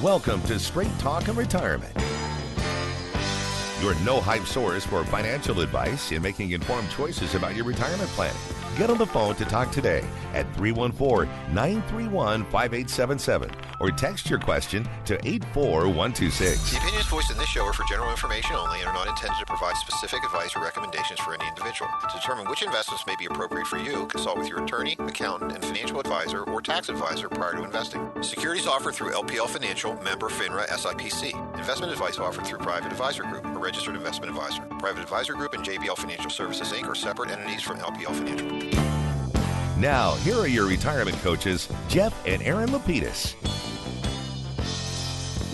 Welcome to Straight Talk and Retirement, your no-hype source for financial advice and making informed choices about your retirement planning. Get on the phone to talk today at 314-931-5877 or text your question to 84126. The opinions voiced in this show are for general information only and are not intended to provide specific advice or recommendations for any individual. To determine which investments may be appropriate for you, consult with your attorney, accountant, and financial advisor or tax advisor prior to investing. Securities offered through LPL Financial, member FINRA SIPC. Investment advice offered through Private Advisor Group, a registered investment advisor. Private Advisor Group and JBL Financial Services, Inc. are separate entities from LPL Financial. Now, here are your retirement coaches, Jeff and Aaron Lapidus.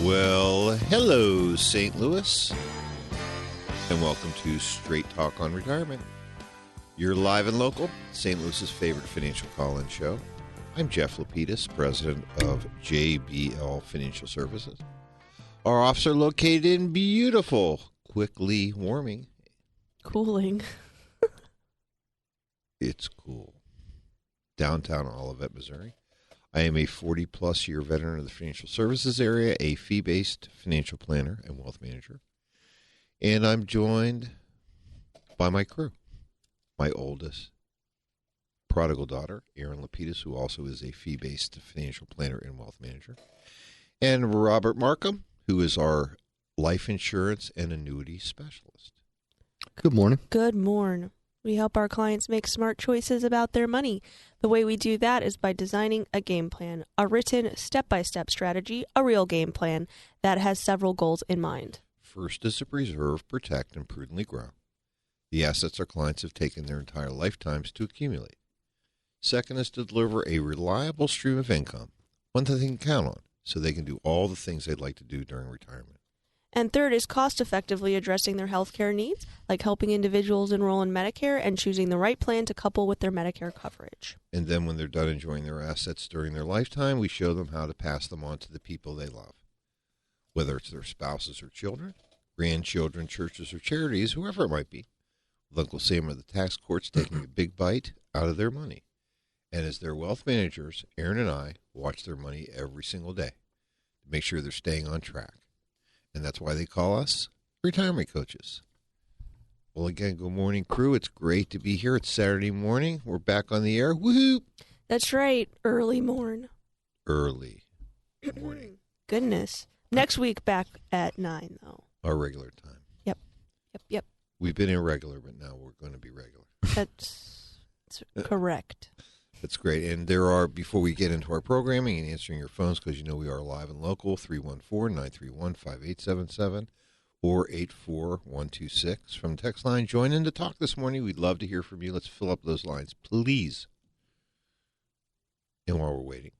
Well, hello, St. Louis, and welcome to Straight Talk on Retirement. You're live and local, St. Louis's favorite financial call-in show. I'm Jeff Lapidus, president of JBL Financial Services. Our offices are located in beautiful, quickly warming. Cooling. It's cool. Downtown Olivet, Missouri. I am a 40-plus year veteran of the financial services area, a fee-based financial planner and wealth manager. And I'm joined by my crew, my oldest prodigal daughter, Aaron Lapidus, who also is a fee-based financial planner and wealth manager, and Robert Markham, who is our life insurance and annuity specialist. Good morning. Good morn. We help our clients make smart choices about their money. The way we do that is by designing a game plan, a written step-by-step strategy, a real game plan that has several goals in mind. First is to preserve, protect, and prudently grow the assets our clients have taken their entire lifetimes to accumulate. Second is to deliver a reliable stream of income, one that they can count on, so they can do all the things they'd like to do during retirement. And third is cost-effectively addressing their health care needs, like helping individuals enroll in Medicare and choosing the right plan to couple with their Medicare coverage. And then when they're done enjoying their assets during their lifetime, we show them how to pass them on to the people they love, whether it's their spouses or children, grandchildren, churches, or charities, whoever it might be. With Uncle Sam or the tax court's taking a big bite out of their money. And as their wealth managers, Aaron and I watch their money every single day to make sure they're staying on track. And that's why they call us retirement coaches. Well, again, good morning, crew. It's great to be here. It's Saturday morning. We're back on the air. Woohoo! That's right. Early morn. Early morning. Goodness. Next week back at 9, though. Our regular time. Yep. We've been irregular, but now we're going to be regular. That's correct. That's great. And there are, before we get into our programming and answering your phones, because you know we are live and local, 314-931-5877 or 84126 from the text line. Join in to talk this morning. We'd love to hear from you. Let's fill up those lines, please. And while we're waiting,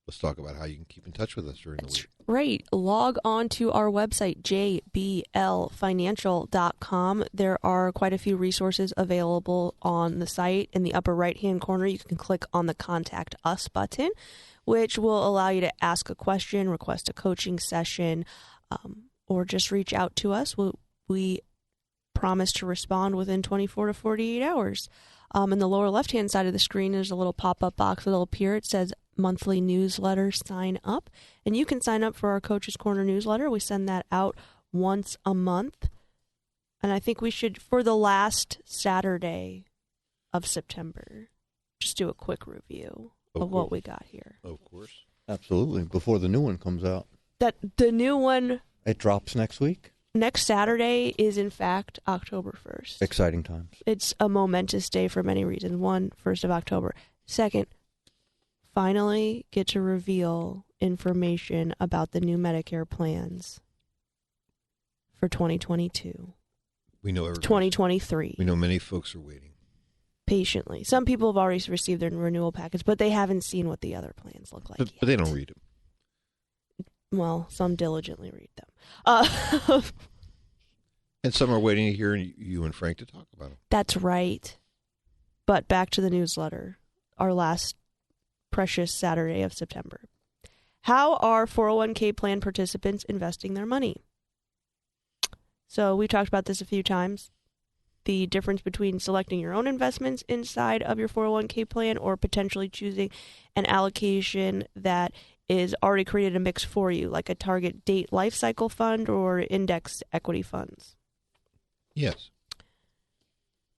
let's talk about how you can keep in touch with us during the week. Right. Log on to our website, jblfinancial.com. There are quite a few resources available on the site. In the upper right-hand corner, you can click on the Contact Us button, which will allow you to ask a question, request a coaching session, or just reach out to us. We promise to respond within 24 to 48 hours. In the lower left-hand side of the screen, there's a little pop-up box that'll appear. It says monthly newsletter, sign up. And you can sign up for our Coach's Corner newsletter. We send that out once a month. And I think we should, for the last Saturday of September, just do a quick review of what we got here. Of course. Absolutely. Before the new one comes out. That the new one It drops next week. next Saturday is, in fact, October 1st. Exciting times. It's a momentous day for many reasons. One, 1st of October. Second, finally get to reveal information about the new Medicare plans for 2022. We know 2023. We know many folks are waiting. Patiently. Some people have already received their renewal package, but they haven't seen what the other plans look like But yet. they don't read them. Well, some diligently read them. And some are waiting to hear you and Frank to talk about them. That's right. But back to the newsletter, our last precious Saturday of September. How are 401k plan participants investing their money? So we talked about this a few times. The difference between selecting your own investments inside of your 401k plan or potentially choosing an allocation that is already created a mix for you, like a target date life cycle fund or indexed equity funds. Yes.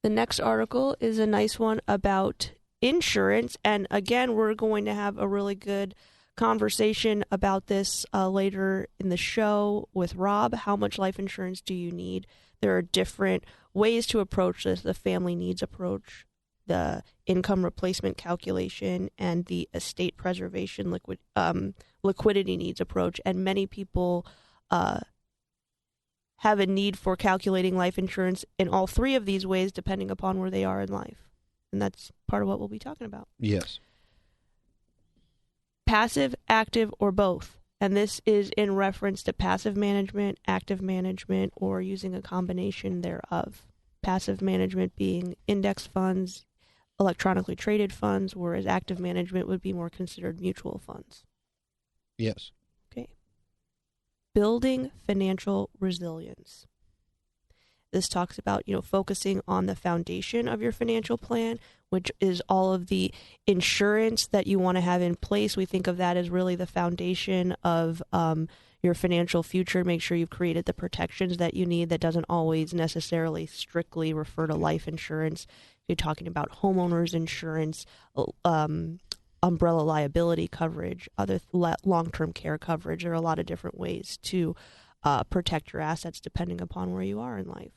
The next article is a nice one about insurance. And again, we're going to have a really good conversation about this later in the show with Rob. How much life insurance do you need? There are different ways to approach this: the family needs approach, the income replacement calculation, and the estate preservation liquidity needs approach. And many people have a need for calculating life insurance in all three of these ways, depending upon where they are in life. And that's part of what we'll be talking about. Yes. Passive, active, or both. And this is in reference to passive management, active management, or using a combination thereof. Passive management being index funds, electronically traded funds, whereas active management would be more considered mutual funds. Yes. Okay. Building financial resilience. This talks about, focusing on the foundation of your financial plan, which is all of the insurance that you want to have in place. We think of that as really the foundation of your financial future. Make sure you've created the protections that you need. That doesn't always necessarily strictly refer to life insurance. You're talking about homeowners insurance, umbrella liability coverage, other long-term care coverage. There are a lot of different ways to protect your assets depending upon where you are in life.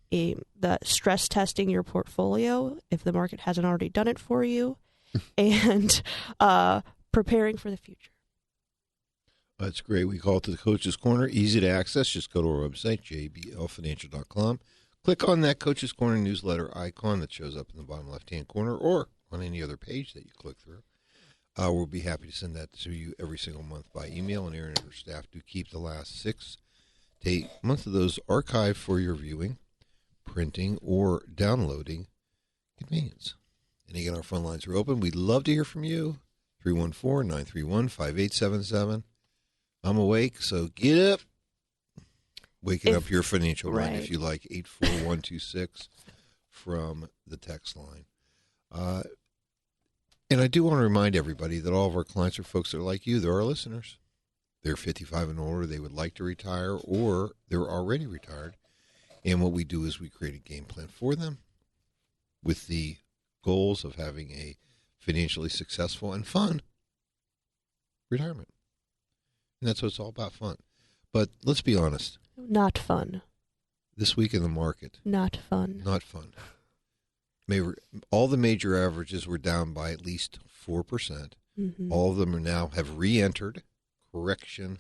The stress testing your portfolio if the market hasn't already done it for you, and preparing for the future. That's great. We call it the Coach's Corner. Easy to access. Just go to our website, jblfinancial.com. Click on that Coach's Corner newsletter icon that shows up in the bottom left-hand corner, or on any other page that you click through. We'll be happy to send that to you every single month by email, and Erin and her staff do keep the last 6 to 8 months of those archived for your viewing, printing, or downloading convenience. And again, our phone lines are open. We'd love to hear from you. 314-931-5877. I'm awake, so get up. Waking up your financial run, if you like. 84126 from the text line. And I do want to remind everybody that all of our clients are folks that are like you. They're our listeners. They're 55 and older. They would like to retire, or they're already retired. And what we do is we create a game plan for them with the goals of having a financially successful and fun retirement. And that's what it's all about, fun. But let's be honest. Not fun. This week in the market. Not fun. Not fun. All the major averages were down by at least 4%. Mm-hmm. All of them are now have re-entered correction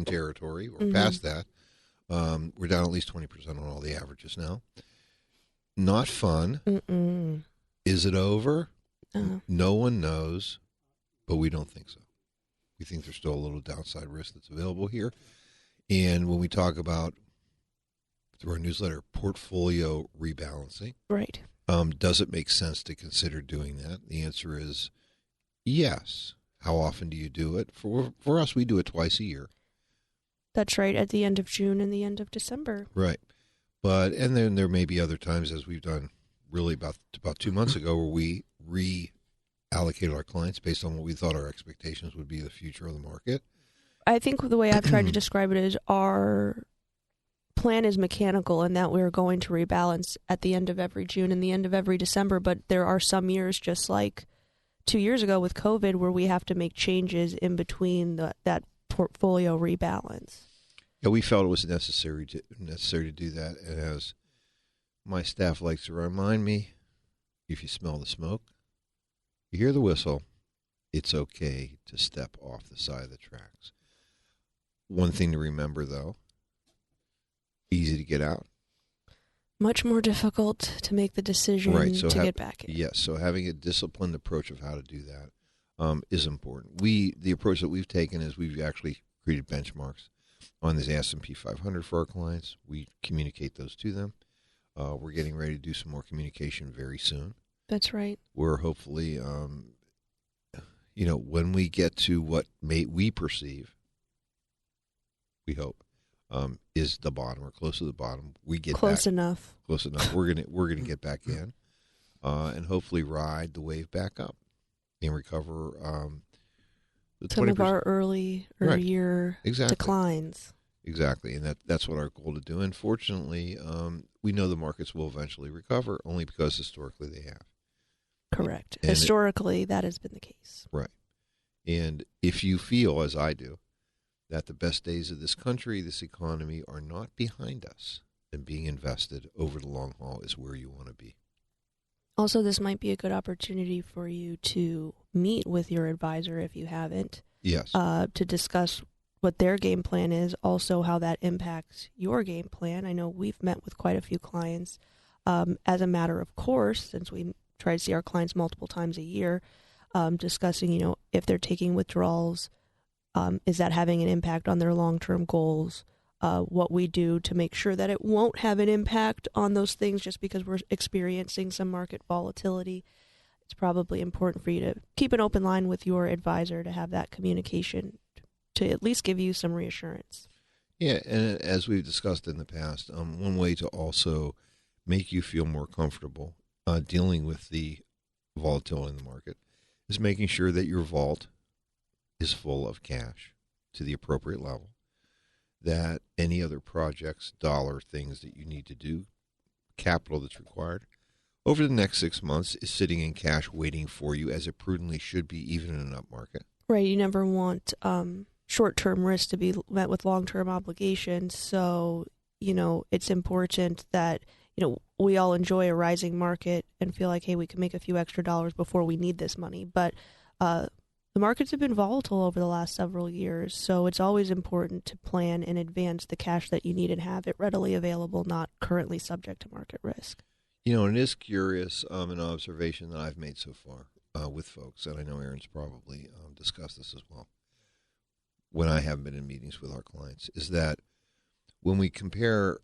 territory, or past that. We're down at least 20% on all the averages now. Not fun. Mm-mm. Is it over? No one knows, but we don't think so. We think there's still a little downside risk that's available here. And when we talk about, through our newsletter, portfolio rebalancing, right? Does it make sense to consider doing that? The answer is yes. How often do you do it? For us, we do it twice a year. That's right, at the end of June and the end of December. Right. And then there may be other times, as we've done really about 2 months ago, where we reallocated our clients based on what we thought our expectations would be the future of the market. I think the way I've tried to describe it is our plan is mechanical in that we're going to rebalance at the end of every June and the end of every December, but there are some years, just like 2 years ago with COVID, where we have to make changes in between that portfolio rebalance. Yeah, we felt it was necessary to do that. And as my staff likes to remind me, if you smell the smoke, you hear the whistle, it's okay to step off the side of the tracks. One thing to remember, though, easy to get out. Much more difficult to make the decision to get back in. Yes, so having a disciplined approach of how to do that is important. The approach that we've taken is we've actually created benchmarks on this S&P 500 for our clients. We communicate those to them. We're getting ready to do some more communication very soon. That's right. We're hopefully, when we get to what we perceive, we hope, is the bottom or close to the bottom. We get close enough. Close enough. We're gonna get back in, and hopefully ride the wave back up and recover The Some 20%. of our early Right. year Exactly. declines. Exactly, and that's what our goal to do. And fortunately, we know the markets will eventually recover, only because historically they have. Correct. And Historically, that has been the case. Right. And if you feel, as I do, that the best days of this country, this economy, are not behind us, then being invested over the long haul is where you want to be. Also, this might be a good opportunity for you to meet with your advisor if you haven't, Yes. to discuss what their game plan is, also how that impacts your game plan. I know we've met with quite a few clients as a matter of course, since we try to see our clients multiple times a year, discussing, if they're taking withdrawals, is that having an impact on their long-term goals? What we do to make sure that it won't have an impact on those things just because we're experiencing some market volatility. It's probably important for you to keep an open line with your advisor to have that communication to at least give you some reassurance. Yeah, and as we've discussed in the past, one way to also make you feel more comfortable dealing with the volatility in the market is making sure that your vault is full of cash to the appropriate level, that any other projects, dollar things that you need to do, capital that's required, over the next 6 months is sitting in cash waiting for you, as it prudently should be, even in an up market. Right. You never want short-term risk to be met with long-term obligations. So, it's important that, we all enjoy a rising market and feel like, hey, we can make a few extra dollars before we need this money. But the markets have been volatile over the last several years. So it's always important to plan in advance the cash that you need and have it readily available, not currently subject to market risk. And it is curious, an observation that I've made so far with folks, and I know Aaron's probably discussed this as well, when I have been in meetings with our clients, is that when we compare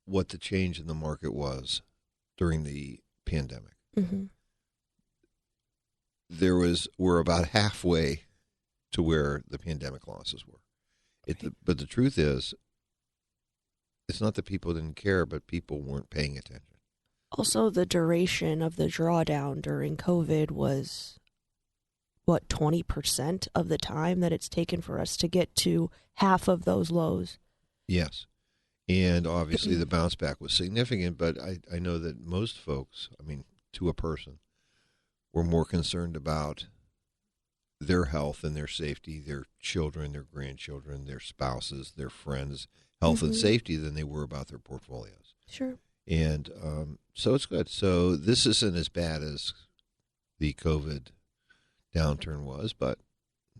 what the change in the market was during the pandemic, Mm-hmm. we're about halfway to where the pandemic losses were. But the truth is, it's not that people didn't care, but people weren't paying attention. Also, the duration of the drawdown during COVID was, 20% of the time that it's taken for us to get to half of those lows. Yes. And obviously the bounce back was significant, but I know that most folks, to a person, were more concerned about their health and their safety, their children, their grandchildren, their spouses, their friends' health and safety than they were about their portfolios. Sure. And so it's good. So this isn't as bad as the COVID downturn was, but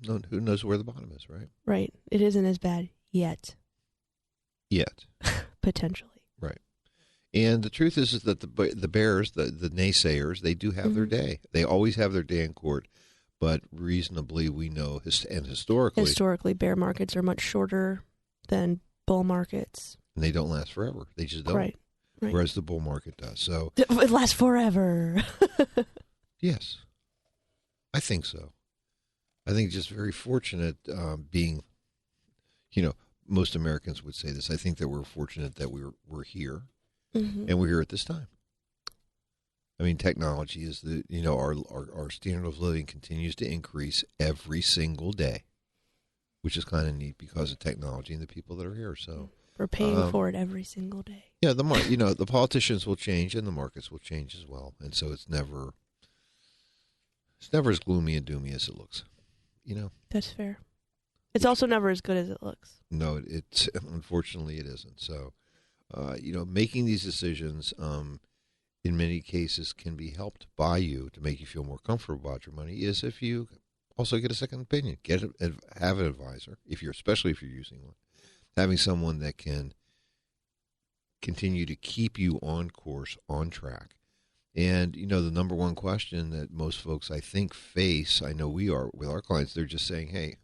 who knows where the bottom is, right? Right. It isn't as bad yet. Yet. Potentially. Right. And the truth is that the bears, the naysayers, they do have their day. They always have their day in court, but reasonably we know, and historically, bear markets are much shorter than bull markets. And they don't last forever. They just don't. Right. Whereas the bull market does. So it lasts forever. yes, I think so. I think just very fortunate being, most Americans would say this. I think that we're fortunate that we're here, and we're here at this time. Technology is our standard of living continues to increase every single day, which is kind of neat because of technology and the people that are here. So we're paying for it every single day. Yeah, the politicians will change and the markets will change as well, and so it's never as gloomy and doomy as it looks. That's fair. It's also never as good as it looks. No, it's unfortunately it isn't. So, making these decisions in many cases can be helped by you to make you feel more comfortable about your money. Is if you also get a second opinion, have an advisor especially if you're using one, having someone that can continue to keep you on course, on track. And, the number one question that most folks, I think, face, I know we are with our clients, they're just saying, hey,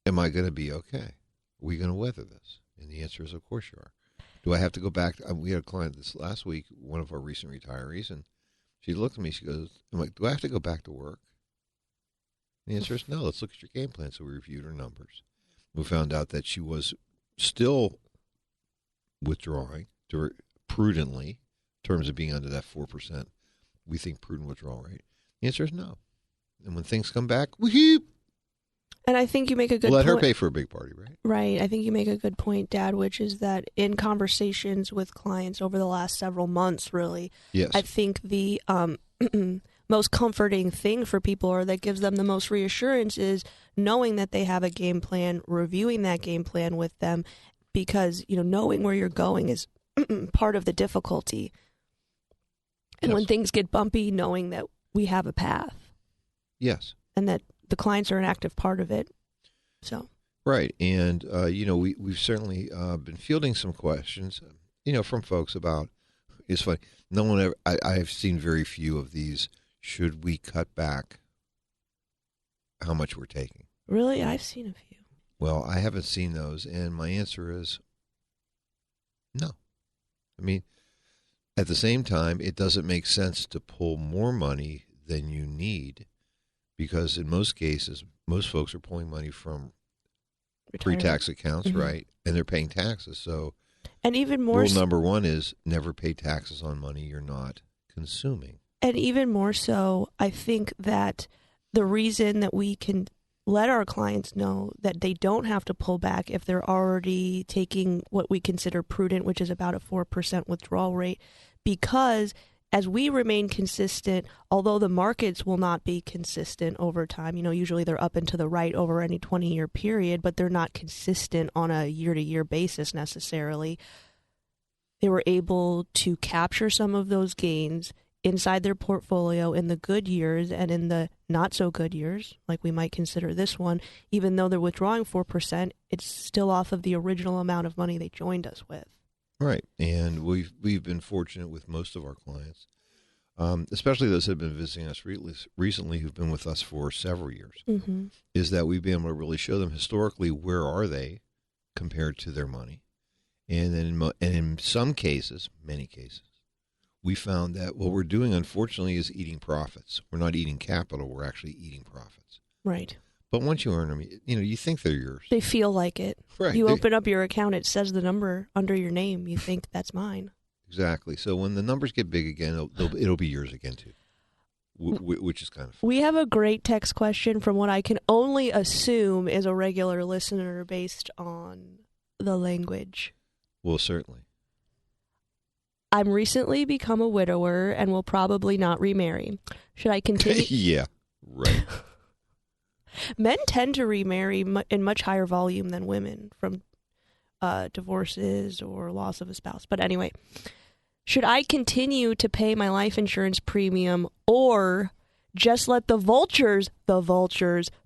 am I going to be okay? Are we going to weather this? And the answer is, of course you are. Do I have to go back? We had a client this last week, one of our recent retirees, and she looked at me, she goes, do I have to go back to work? And the answer is no. Let's look at your game plan. So we reviewed her numbers. We found out that she was still withdrawing prudently in terms of being under that 4%. We think prudent withdrawal rate. The answer is no. And when things come back, whoop, And I think you make a good let point. her pay for a big party, right? Right. I think you make a good point, Dad, which is that in conversations with clients over the last several months, really, Yes. I think the most comforting thing for people, or that gives them the most reassurance, is knowing that they have a game plan, reviewing that game plan with them, because, knowing where you're going is part of the difficulty. And Yes. when things get bumpy, knowing that we have a path Yes. and that the clients are an active part of it. So. Right. And, we've certainly been fielding some questions, from folks about, it's funny, no one ever, I've seen very few of these, should we cut back how much we're taking? Really? I've seen a few. Well, I haven't seen those, and my answer is no. I mean, at the same time, it doesn't make sense to pull more money than you need, because in most cases, most folks are pulling money from pre-tax accounts, Mhm. right? And they're paying taxes. So And even more rule number one is never pay taxes on money you're not consuming. And even more so, I think that the reason that we can let our clients know that they don't have to pull back if they're already taking what we consider prudent, which is about a 4% withdrawal rate, because as we remain consistent, although the markets will not be consistent over time, usually they're up and to the right over any 20-year period, but they're not consistent on a year-to-year basis necessarily. They were able to capture some of those gains inside their portfolio in the good years, and in the not so good years, like we might consider this one, even though they're withdrawing 4%, it's still off of the original amount of money they joined us with. Right. And we've been fortunate with most of our clients, especially those that have been visiting us recently, who've been with us for several years, Mm-hmm. is that we've been able to really show them historically where are they compared to their money. And then in some cases, many cases, we found that what we're doing, unfortunately, is eating profits. We're not eating capital. We're actually eating profits. Right. But once you earn them, you think they're yours. They feel like it. Right. You open up your account, it says the number under your name. You think that's mine. Exactly. So when the numbers get big again, it'll be yours again, too, which is kind of fun. We have a great text question from what I can only assume is a regular listener based on the language. Well, certainly. I'm recently become a widower and will probably not remarry. Should I continue? Yeah, right. Men tend to remarry in much higher volume than women from divorces or loss of a spouse. But anyway, should I continue to pay my life insurance premium, or just let the vultures,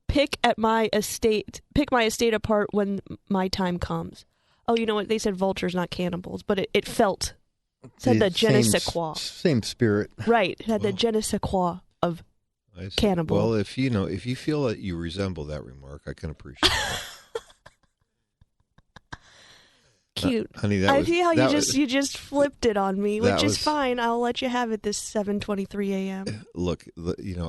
pick my estate apart when my time comes? Oh, you know what? They said vultures, not cannibals, but it felt... said the je ne sais quoi. Same spirit. Right. It had the je ne sais quoi of I see. cannibal. Well, if you feel that you resemble that remark, I can appreciate that. Cute. Honey, I see how you just flipped it on me, which is was- fine. I'll let you have it this 7:23 a.m. Look,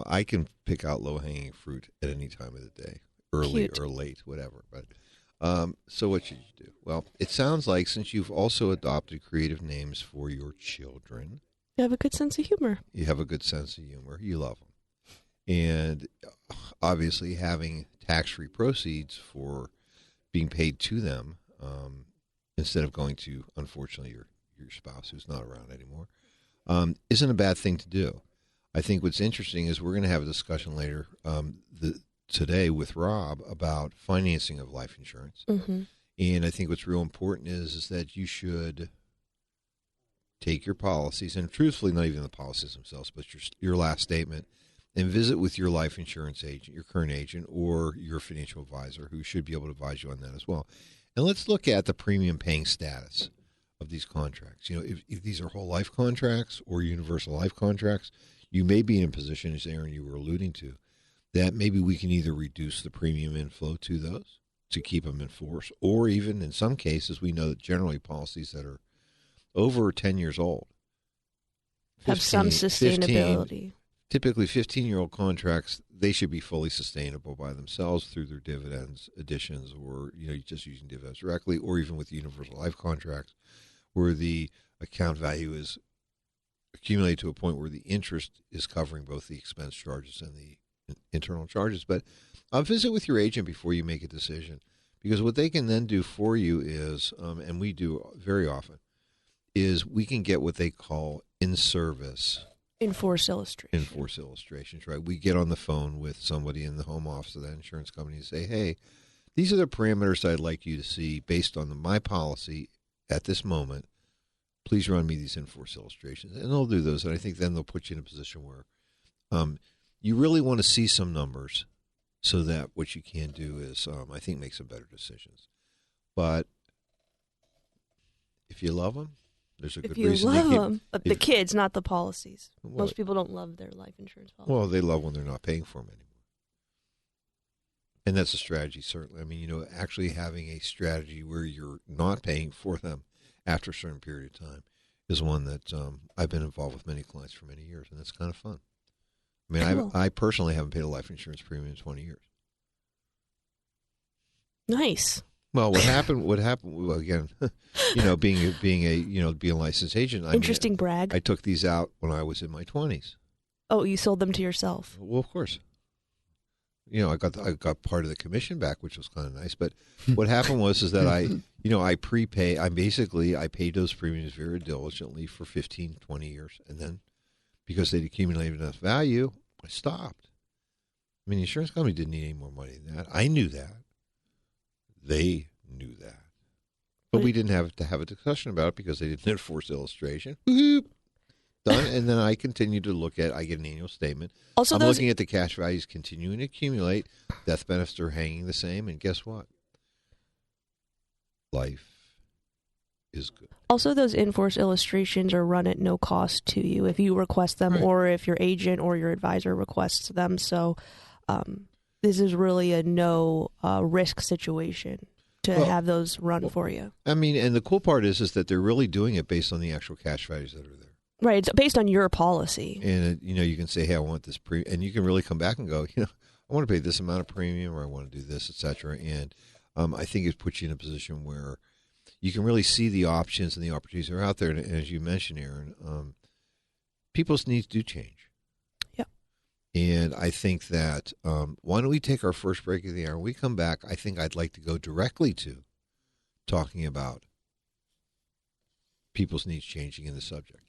I can pick out low-hanging fruit at any time of the day, early Cute. or late, whatever. But so what should you do? Well, it sounds like since you've also adopted creative names for your children, You have a good sense of humor. you have a good sense of humor. You love them. And obviously having tax-free proceeds for being paid to them instead of going to, unfortunately, your spouse who's not around anymore, isn't a bad thing to do. I think what's interesting is we're going to have a discussion later today with Rob about financing of life insurance. Mm-hmm. And I think what's real important is that you should take your policies, and truthfully, not even the policies themselves, but your last statement, and visit with your life insurance agent, your current agent, or your financial advisor, who should be able to advise you on that as well. And let's look at the premium paying status of these contracts. If these are whole life contracts or universal life contracts, you may be in a position, as Aaron, you were alluding to, that maybe we can either reduce the premium inflow to those to keep them in force, or even in some cases, we know that generally policies that are over 10 years old Have some 15 sustainability. typically 15-year-old contracts, they should be fully sustainable by themselves through their dividends additions, or just using dividends directly, or even with universal life contracts where the account value is accumulated to a point where the interest is covering both the expense charges and the internal charges. But visit with your agent before you make a decision, because what they can then do for you is, and we do very often, is we can get what they call in-service. Enforce illustration. Enforce illustrations, right? We get on the phone with somebody in the home office of that insurance company and say, hey, these are the parameters I'd like you to see based on my policy at this moment. Please run me these enforce illustrations. And they'll do those. And I think then they'll put you in a position where you really want to see some numbers so that what you can do is, I think, make some better decisions. But if you love them, there's a good reason. If you love them, but the kids, not the policies. Most people don't love their life insurance policies. Well, they love when they're not paying for them anymore. And that's a strategy, certainly. I mean, actually having a strategy where you're not paying for them after a certain period of time is one that I've been involved with many clients for many years, and that's kind of fun. I mean, cool. I personally haven't paid a life insurance premium in 20 years. Nice. Well, what happened? Well, again, being a licensed agent. Interesting brag. I took these out when I was in my 20s. Oh, you sold them to yourself? Well, of course. I got part of the commission back, which was kind of nice. But what happened was that I prepay. I paid those premiums very diligently for 15, 20 years, and then because they'd accumulated enough value, I stopped. I mean, the insurance company didn't need any more money than that. I knew that. They knew that. But we didn't have to have a discussion about it because they didn't enforce illustration. Done. And then I continue to I get an annual statement. Also, I'm looking at the cash values continuing to accumulate. Death benefits are hanging the same. And guess what? Life is good. Also, those in-force illustrations are run at no cost to you if you request them, right, or if your agent or your advisor requests them. So this is really a no risk situation to have those run for you. I mean, and the cool part is that they're really doing it based on the actual cash values that are there. Right. It's based on your policy. And, you can say, hey, I want this and you can really come back and go, I want to pay this amount of premium, or I want to do this, et cetera. And I think it puts you in a position where you can really see the options and the opportunities that are out there. And as you mentioned, Aaron, people's needs do change. Yeah. And I think that why don't we take our first break of the hour? When we come back, I think I'd like to go directly to talking about people's needs changing in the subject.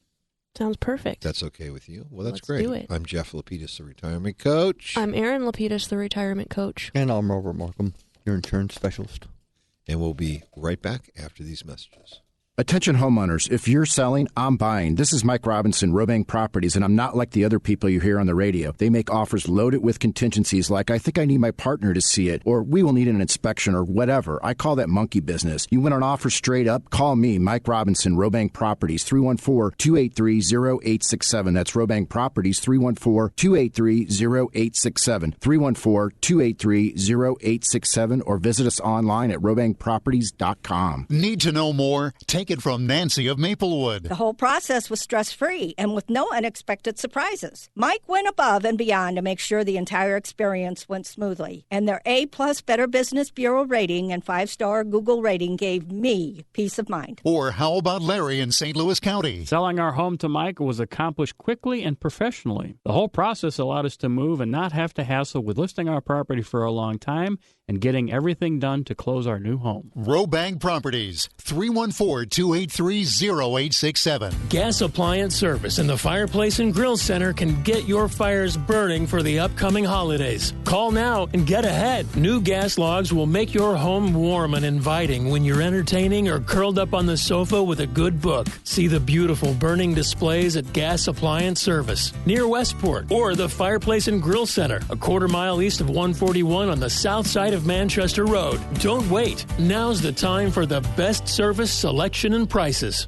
Sounds perfect. That's okay with you? Well, that's Let's great. Do it. I'm Jeff Lapidus, the retirement coach. I'm Aaron Lapidus, the retirement coach. And I'm Robert Markham, your insurance specialist. And we'll be right back after these messages. Attention homeowners, if you're selling, I'm buying. This is Mike Robinson, Robank Properties, and I'm not like the other people you hear on the radio. They make offers loaded with contingencies like, I think I need my partner to see it, or we will need an inspection, or whatever. I call that monkey business. You want an offer straight up? Call me, Mike Robinson, Robank Properties, 314-283-0867. That's Robank Properties, 314-283-0867. 314-283-0867, or visit us online at robankproperties.com. Need to know more? Take it from Nancy of Maplewood. The whole process was stress-free and with no unexpected surprises. Mike went above and beyond to make sure the entire experience went smoothly. And their A-plus Better Business Bureau rating and 5-star Google rating gave me peace of mind. Or how about Larry in St. Louis County? Selling our home to Mike was accomplished quickly and professionally. The whole process allowed us to move and not have to hassle with listing our property for a long time and getting everything done to close our new home. Robank Properties, 314-283-0867. Gas Appliance Service and the Fireplace and Grill Center can get your fires burning for the upcoming holidays. Call now and get ahead. New gas logs will make your home warm and inviting when you're entertaining or curled up on the sofa with a good book. See the beautiful burning displays at Gas Appliance Service near Westport, or the Fireplace and Grill Center, a quarter-mile east of 141 on the south side of Manchester Road. Don't wait. Now's the time for the best service, selection, and prices.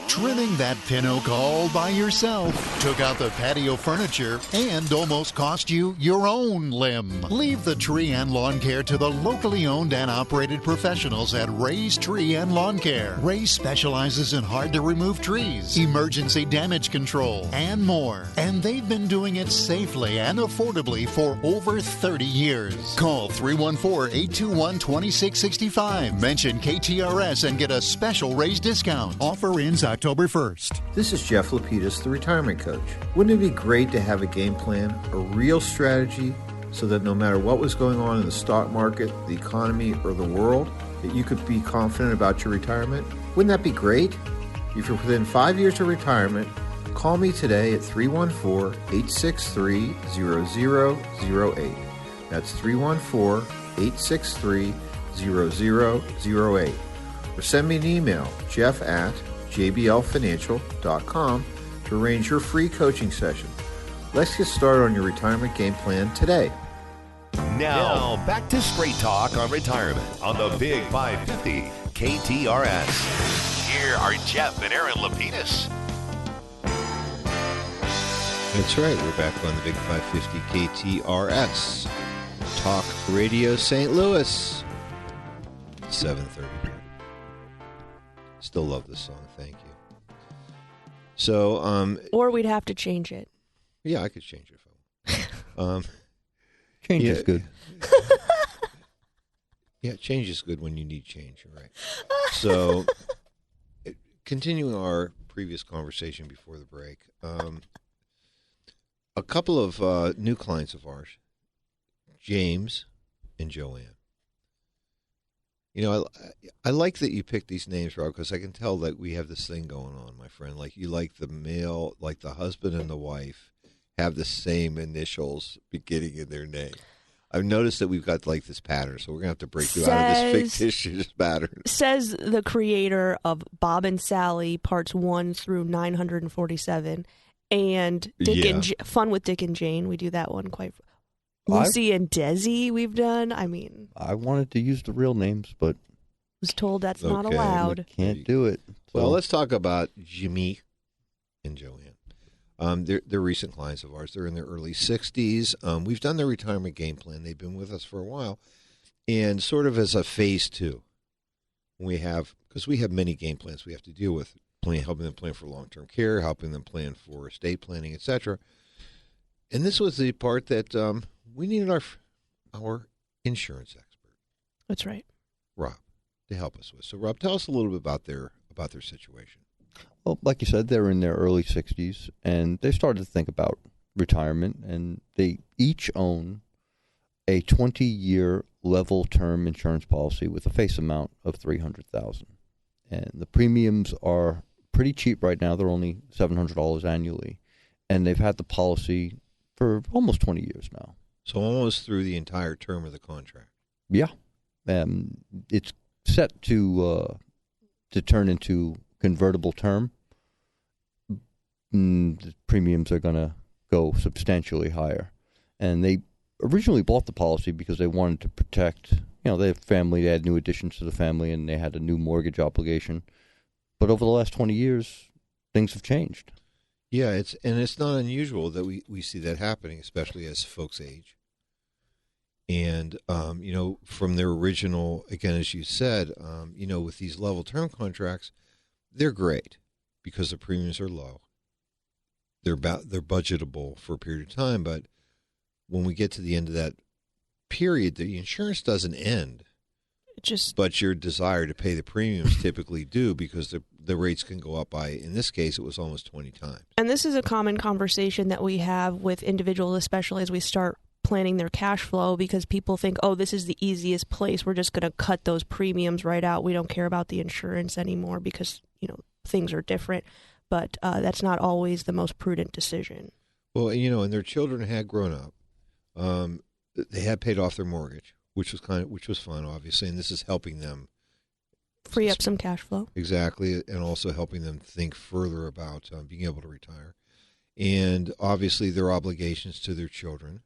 Trimming that pin oak all by yourself took out the patio furniture and almost cost you your own limb. Leave the tree and lawn care to the locally owned and operated professionals at Ray's Tree and Lawn Care. Ray specializes in hard-to-remove trees, emergency damage control, and more. And they've been doing it safely and affordably for over 30 years. Call 314-821-2665. Mention KTRS and get a special Ray's discount. Offer ends October October 1st. This is Jeff Lapidus, the retirement coach. Wouldn't it be great to have a game plan, a real strategy, so that no matter what was going on in the stock market, the economy, or the world, that you could be confident about your retirement? Wouldn't that be great? If you're within 5 years of retirement, call me today at 314-863-0008. That's 314-863-0008. Or send me an email, jeff@jblfinancial.com, to arrange your free coaching session. Let's get started on your retirement game plan today. Now, back to Straight Talk on Retirement on the Big 550 KTRS. Here are Jeff and Aaron Lapidus. That's right. We're back on the Big 550 KTRS. Talk Radio St. Louis. 7:30. Still love this song. Thank you. So, or we'd have to change it. Yeah, I could change it. Change is good. Yeah, change is good when you need change. You're right. So, continuing our previous conversation before the break, a couple of new clients of ours, James and Joanne. You know, I like that you picked these names, Rob, because I can tell that we have this thing going on, my friend. Like, you like the male, like the husband and the wife have the same initials beginning in their name. I've noticed that we've got like this pattern, so we're going to have to break you out of this fictitious pattern. Says the creator of Bob and Sally parts 1 through 947, and Fun with Dick and Jane. We do that one quite. Lucy and Desi we've done. I mean, I wanted to use the real names, but was told that's not allowed. Can't do it. Well, let's talk about Jimmy and Joanne. They're recent clients of ours. They're in their early 60s. We've done their retirement game plan. They've been with us for a while. And sort of as a phase 2, because we have many game plans we have to deal with, helping them plan for long-term care, helping them plan for estate planning, etc. And this was the part that we needed our insurance expert. That's right. Rob, to help us with. So, Rob, tell us a little bit about their situation. Well, like you said, they're in their early 60s, and they started to think about retirement, and they each own a 20-year level term insurance policy with a face amount of $300,000. And the premiums are pretty cheap right now. They're only $700 annually, and they've had the policy for almost 20 years now. So almost through the entire term of the contract. Yeah. It's set to turn into convertible term. The premiums are going to go substantially higher. And they originally bought the policy because they wanted to protect, they have family, they had new additions to the family, and they had a new mortgage obligation. But over the last 20 years, things have changed. Yeah, it's not unusual that we see that happening, especially as folks age. And, from their original, again, as you said, with these level term contracts, they're great because the premiums are low. They're budgetable for a period of time, but when we get to the end of that period, the insurance doesn't end. But your desire to pay the premiums typically do, because the rates can go up by, in this case, it was almost 20 times. And this is a common conversation that we have with individuals, especially as we start planning their cash flow, because people think, oh, this is the easiest place. We're just going to cut those premiums right out. We don't care about the insurance anymore because, things are different. But that's not always the most prudent decision. Well, and their children had grown up. They had paid off their mortgage, which was fun, obviously, and this is helping them free up some cash flow. Exactly, and also helping them think further about being able to retire. And obviously, their obligations to their children,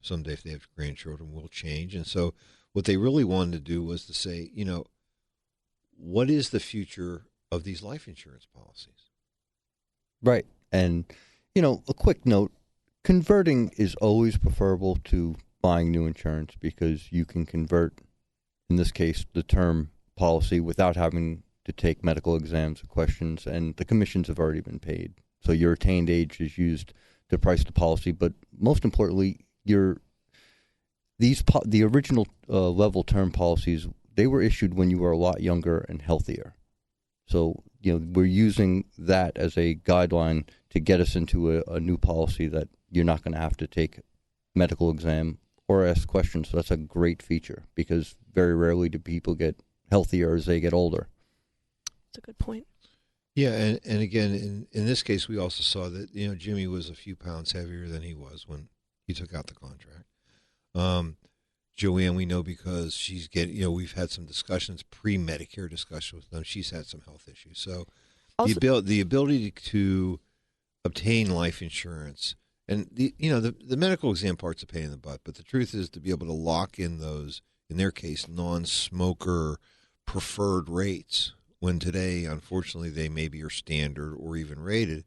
someday if they have grandchildren, will change. And so what they really wanted to do was to say, what is the future of these life insurance policies? Right. And, a quick note, converting is always preferable to buying new insurance, because you can convert, in this case, the term policy without having to take medical exams or questions, and the commissions have already been paid. So your attained age is used to price the policy, but most importantly, the original level term policies, they were issued when you were a lot younger and healthier. So, we're using that as a guideline to get us into a new policy that you're not going to have to take medical exam or ask questions. So that's a great feature because very rarely do people get healthier as they get older. That's a good point. Yeah, and again, in this case, we also saw that, Jimmy was a few pounds heavier than he was when he took out the contract. Joanne, we know because she's getting, we've had some discussions, pre-Medicare discussions with them. She's had some health issues. So also, the ability to obtain life insurance, and the medical exam part's a pain in the butt, but the truth is to be able to lock in those, in their case, non-smoker preferred rates, when today, unfortunately, they maybe are standard or even rated,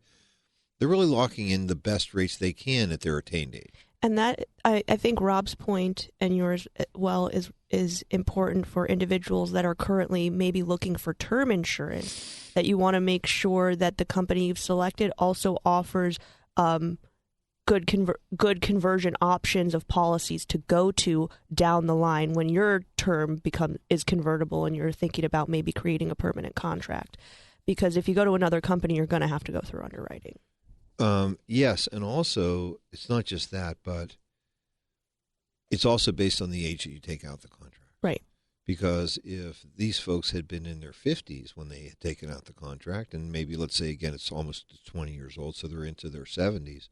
they're really locking in the best rates they can at their attained age. And that, I think Rob's point and yours well is important for individuals that are currently maybe looking for term insurance, that you want to make sure that the company you've selected also offers good conversion options of policies to go to down the line when your term is convertible and you're thinking about maybe creating a permanent contract. Because if you go to another company, you're going to have to go through underwriting. Yes, and also it's not just that, but it's also based on the age that you take out the contract. Right. Because if these folks had been in their 50s when they had taken out the contract, and maybe, let's say, again, it's almost 20 years old, so they're into their 70s,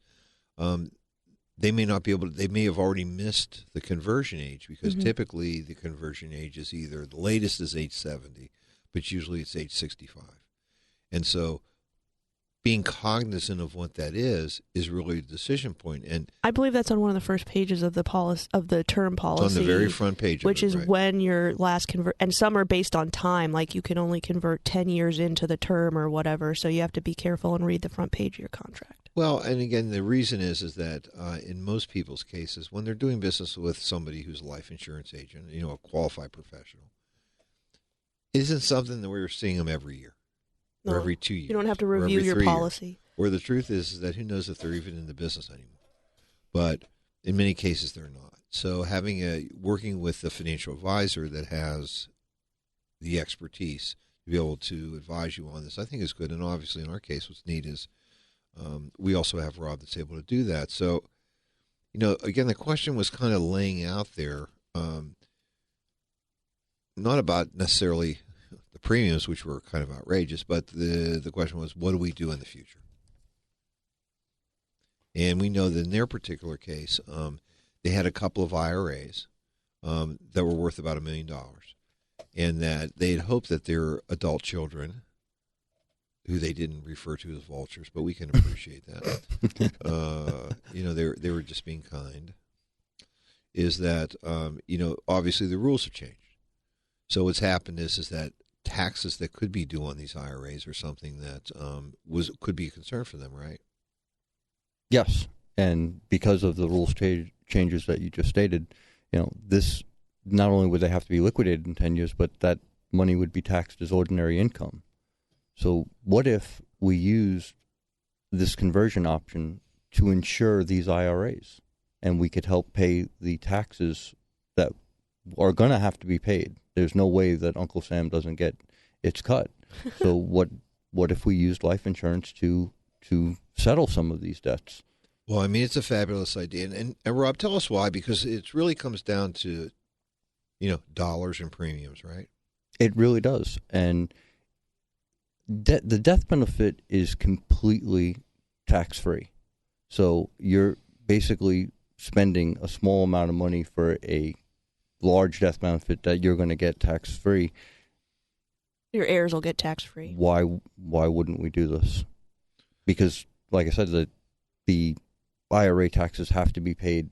they may not be able to, they may have already missed the conversion age, because typically the conversion age is either, the latest is age 70, but usually it's age 65. And so being cognizant of what that is really a decision point. And I believe that's on one of the first pages of the term policy. It's on the very front page, which is right? When your last convert, and some are based on time, like you can only convert 10 years into the term or whatever. So you have to be careful and read the front page of your contract. Well, and again, the reason is that in most people's cases, when they're doing business with somebody who's a life insurance agent, a qualified professional, it isn't something that we're seeing them every year. No, or every 2 years. You don't have to review your policy. Where the truth is that who knows if they're even in the business anymore. But in many cases, they're not. So working with a financial advisor that has the expertise to be able to advise you on this, I think is good. And obviously, in our case, what's neat is we also have Rob that's able to do that. So, again, the question was kind of laying out there, not about necessarily the premiums, which were kind of outrageous, but the question was, what do we do in the future? And we know that in their particular case, they had a couple of IRAs that were worth about $1 million, and that they had hoped that their adult children, who they didn't refer to as vultures, but we can appreciate that, they were just being kind, is that, obviously the rules have changed. So what's happened is that taxes that could be due on these IRAs are something that could be a concern for them, right? Yes, and because of the rules changes that you just stated, this not only would they have to be liquidated in 10 years, but that money would be taxed as ordinary income. So what if we used this conversion option to insure these IRAs, and we could help pay the taxes that are going to have to be paid? There's no way that Uncle Sam doesn't get its cut. So what if we used life insurance to settle some of these debts? Well, I mean, it's a fabulous idea. And Rob, tell us why, because it really comes down to, dollars and premiums, right? It really does. And the death benefit is completely tax-free. So you're basically spending a small amount of money for a large death benefit that you're going to get tax-free. Your heirs will get tax-free. Why wouldn't we do this? Because, like I said, the IRA taxes have to be paid,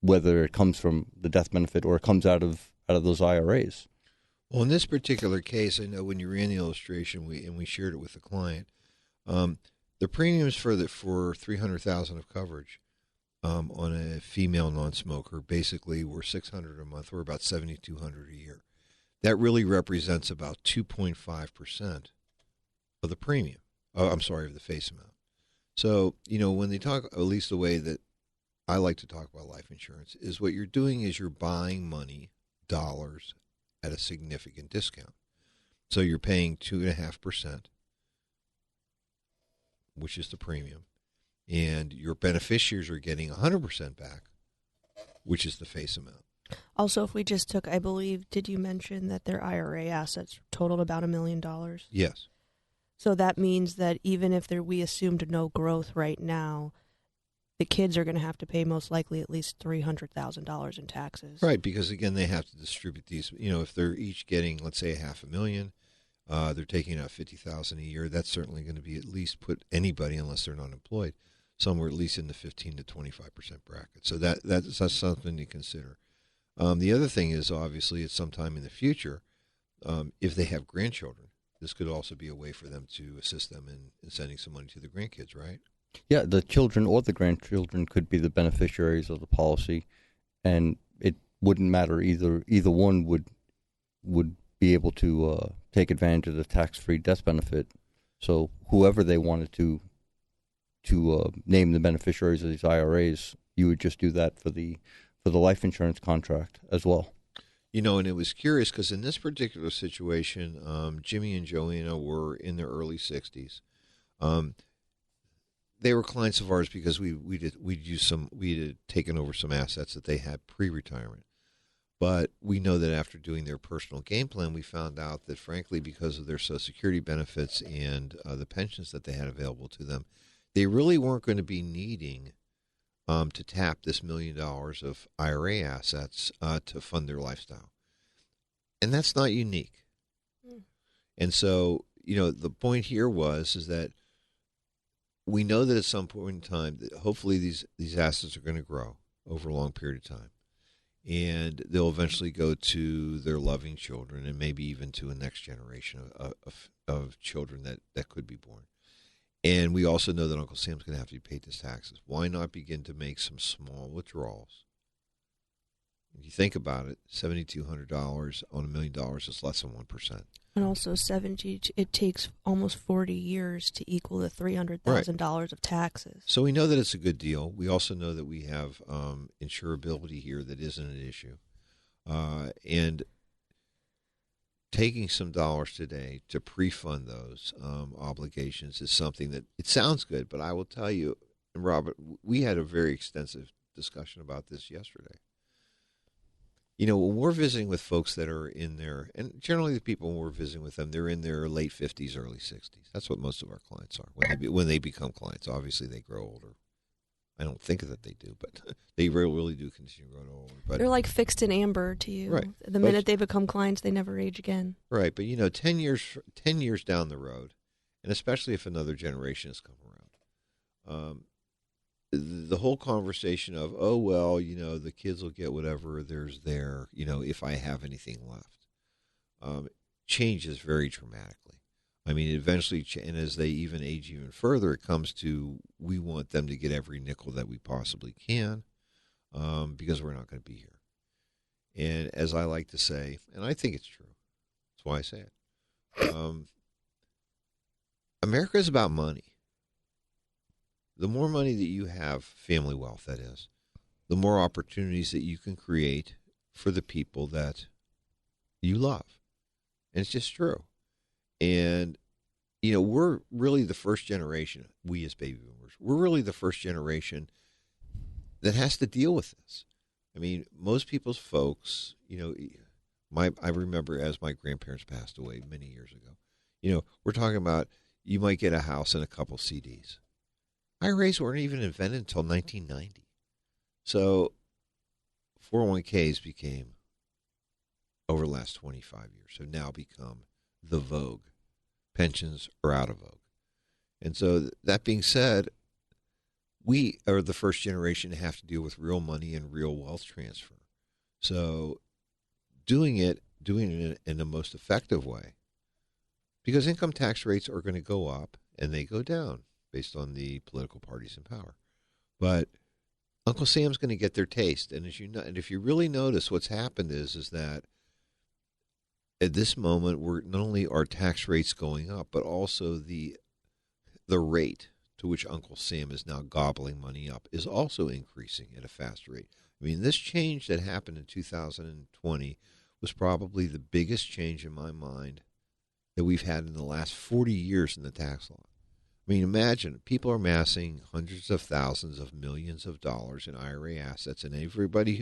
whether it comes from the death benefit or it comes out of those IRAs. Well, in this particular case, I know when you ran the illustration, we shared it with the client. The premiums for $300,000 of coverage on a female non-smoker basically were $600 a month, or about $7,200 a year. That really represents about 2.5% of the premium. Of the face amount. So, when they talk, at least the way that I like to talk about life insurance, is what you're doing is you're buying money, dollars, at a significant discount. So you're paying 2.5%, which is the premium, and your beneficiaries are getting 100% back, which is the face amount. Also, if we just took, I believe, did you mention that their IRA assets totaled about $1 million? Yes. So that means that even if we assumed no growth right now, the kids are going to have to pay most likely at least $300,000 in taxes. Right, because again, they have to distribute these. If they're each getting, let's say, $500,000, they're taking out $50,000 a year. That's certainly going to be at least put anybody, unless they're not employed, somewhere at least in the 15 to 25% bracket. So that's something to consider. The other thing is, obviously, at some time in the future, if they have grandchildren, this could also be a way for them to assist them in sending some money to the grandkids, right? Yeah, the children or the grandchildren could be the beneficiaries of the policy, and it wouldn't matter. Either one would be able to take advantage of the tax-free death benefit. So whoever they wanted to name the beneficiaries of these IRAs, you would just do that for the life insurance contract as well. And it was curious because in this particular situation, Jimmy and Joanna were in their early 60s. They were clients of ours because we had taken over some assets that they had pre-retirement. But we know that after doing their personal game plan, we found out that, frankly, because of their Social Security benefits and the pensions that they had available to them, they really weren't going to be needing to tap this $1 million of IRA assets to fund their lifestyle. And that's not unique. And so, the point here is that we know that at some point in time, that hopefully these assets are going to grow over a long period of time. And they'll eventually go to their loving children and maybe even to a next generation of children that could be born. And we also know that Uncle Sam's going to have to be paid his taxes. Why not begin to make some small withdrawals? If you think about it, $7,200 on $1 million is less than 1%. And also, it takes almost 40 years to equal the $300,000 of taxes. So we know that it's a good deal. We also know that we have insurability here that isn't an issue. And taking some dollars today to pre-fund those obligations is something that it sounds good, but I will tell you, and Robert, we had a very extensive discussion about this yesterday. When we're visiting with folks that are in their, and generally the people when we're visiting with them, they're in their late 50s, early 60s. That's what most of our clients are when they become clients. Obviously, they grow older. I don't think that they do, but they really do continue growing older. But they're like fixed in amber to you. Right. The minute they become clients, they never age again. Right, but 10 years down the road, and especially if another generation has come around, the whole conversation of, the kids will get whatever there's there, if I have anything left, changes very dramatically. I mean, eventually, and as they even age even further, it comes to we want them to get every nickel that we possibly can because we're not going to be here. And as I like to say, and I think it's true, that's why I say it, America is about money. The more money that you have, family wealth that is, the more opportunities that you can create for the people that you love. And it's just true. And, we're really the first generation, we as baby boomers, we're really the first generation that has to deal with this. I mean, most people's folks, I remember as my grandparents passed away many years ago, we're talking about you might get a house and a couple CDs. IRAs weren't even invented until 1990. So 401ks became, over the last 25 years, have now become the vogue. Pensions are out of vogue. And so that being said, we are the first generation to have to deal with real money and real wealth transfer. So doing it in the most effective way, because income tax rates are going to go up and they go down based on the political parties in power. But Uncle Sam's going to get their taste. And and if you really notice, what's happened is that at this moment, we're not only are tax rates going up, but also the rate to which Uncle Sam is now gobbling money up is also increasing at a fast rate. I mean, this change that happened in 2020 was probably the biggest change in my mind that we've had in the last 40 years in the tax law. I mean, imagine people are amassing hundreds of thousands of millions of dollars in IRA assets, and everybody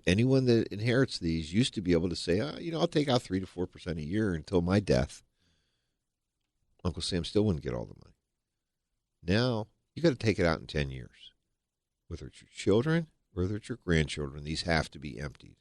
anyone that inherits these used to be able to say, I'll take out 3 to 4% a year until my death. Uncle Sam still wouldn't get all the money. Now, you got to take it out in 10 years. Whether it's your children, whether it's your grandchildren, these have to be emptied.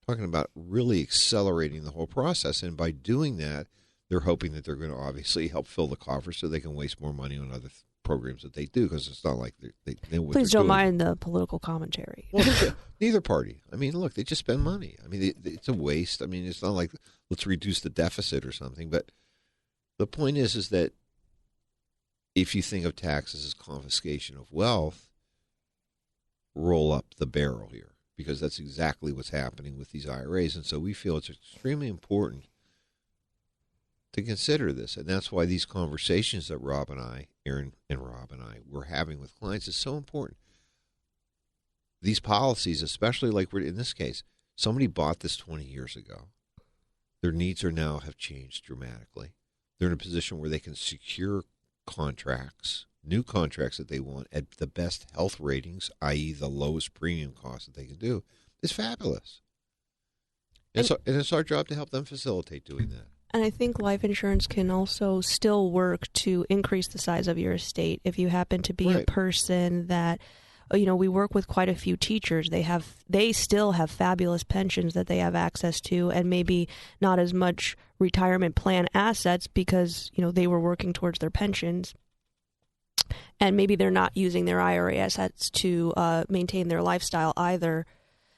Talking about really accelerating the whole process, and by doing that, they're hoping that they're going to obviously help fill the coffers so they can waste more money on other programs that they do, because it's not like they know what Please they're don't doing. mind the political commentary. Well, neither party. I mean, look, they just spend money. I mean, it's a waste. I mean, it's not like let's reduce the deficit or something. But the point is that if you think of taxes as confiscation of wealth, roll up the barrel here, because that's exactly what's happening with these IRAs. And so we feel it's extremely important to consider this. And that's why these conversations that Rob and I, Aaron and Rob and I, were having with clients is so important. These policies, especially like we're in this case, somebody bought this 20 years ago. Their needs have changed dramatically. They're in a position where they can secure contracts, new contracts that they want at the best health ratings, i.e. the lowest premium cost that they can do. It's fabulous. And it's our job to help them facilitate doing that. And I think life insurance can also still work to increase the size of your estate. If you happen to be a person that, we work with quite a few teachers. They still have fabulous pensions that they have access to, and maybe not as much retirement plan assets because, they were working towards their pensions. And maybe they're not using their IRA assets to maintain their lifestyle either.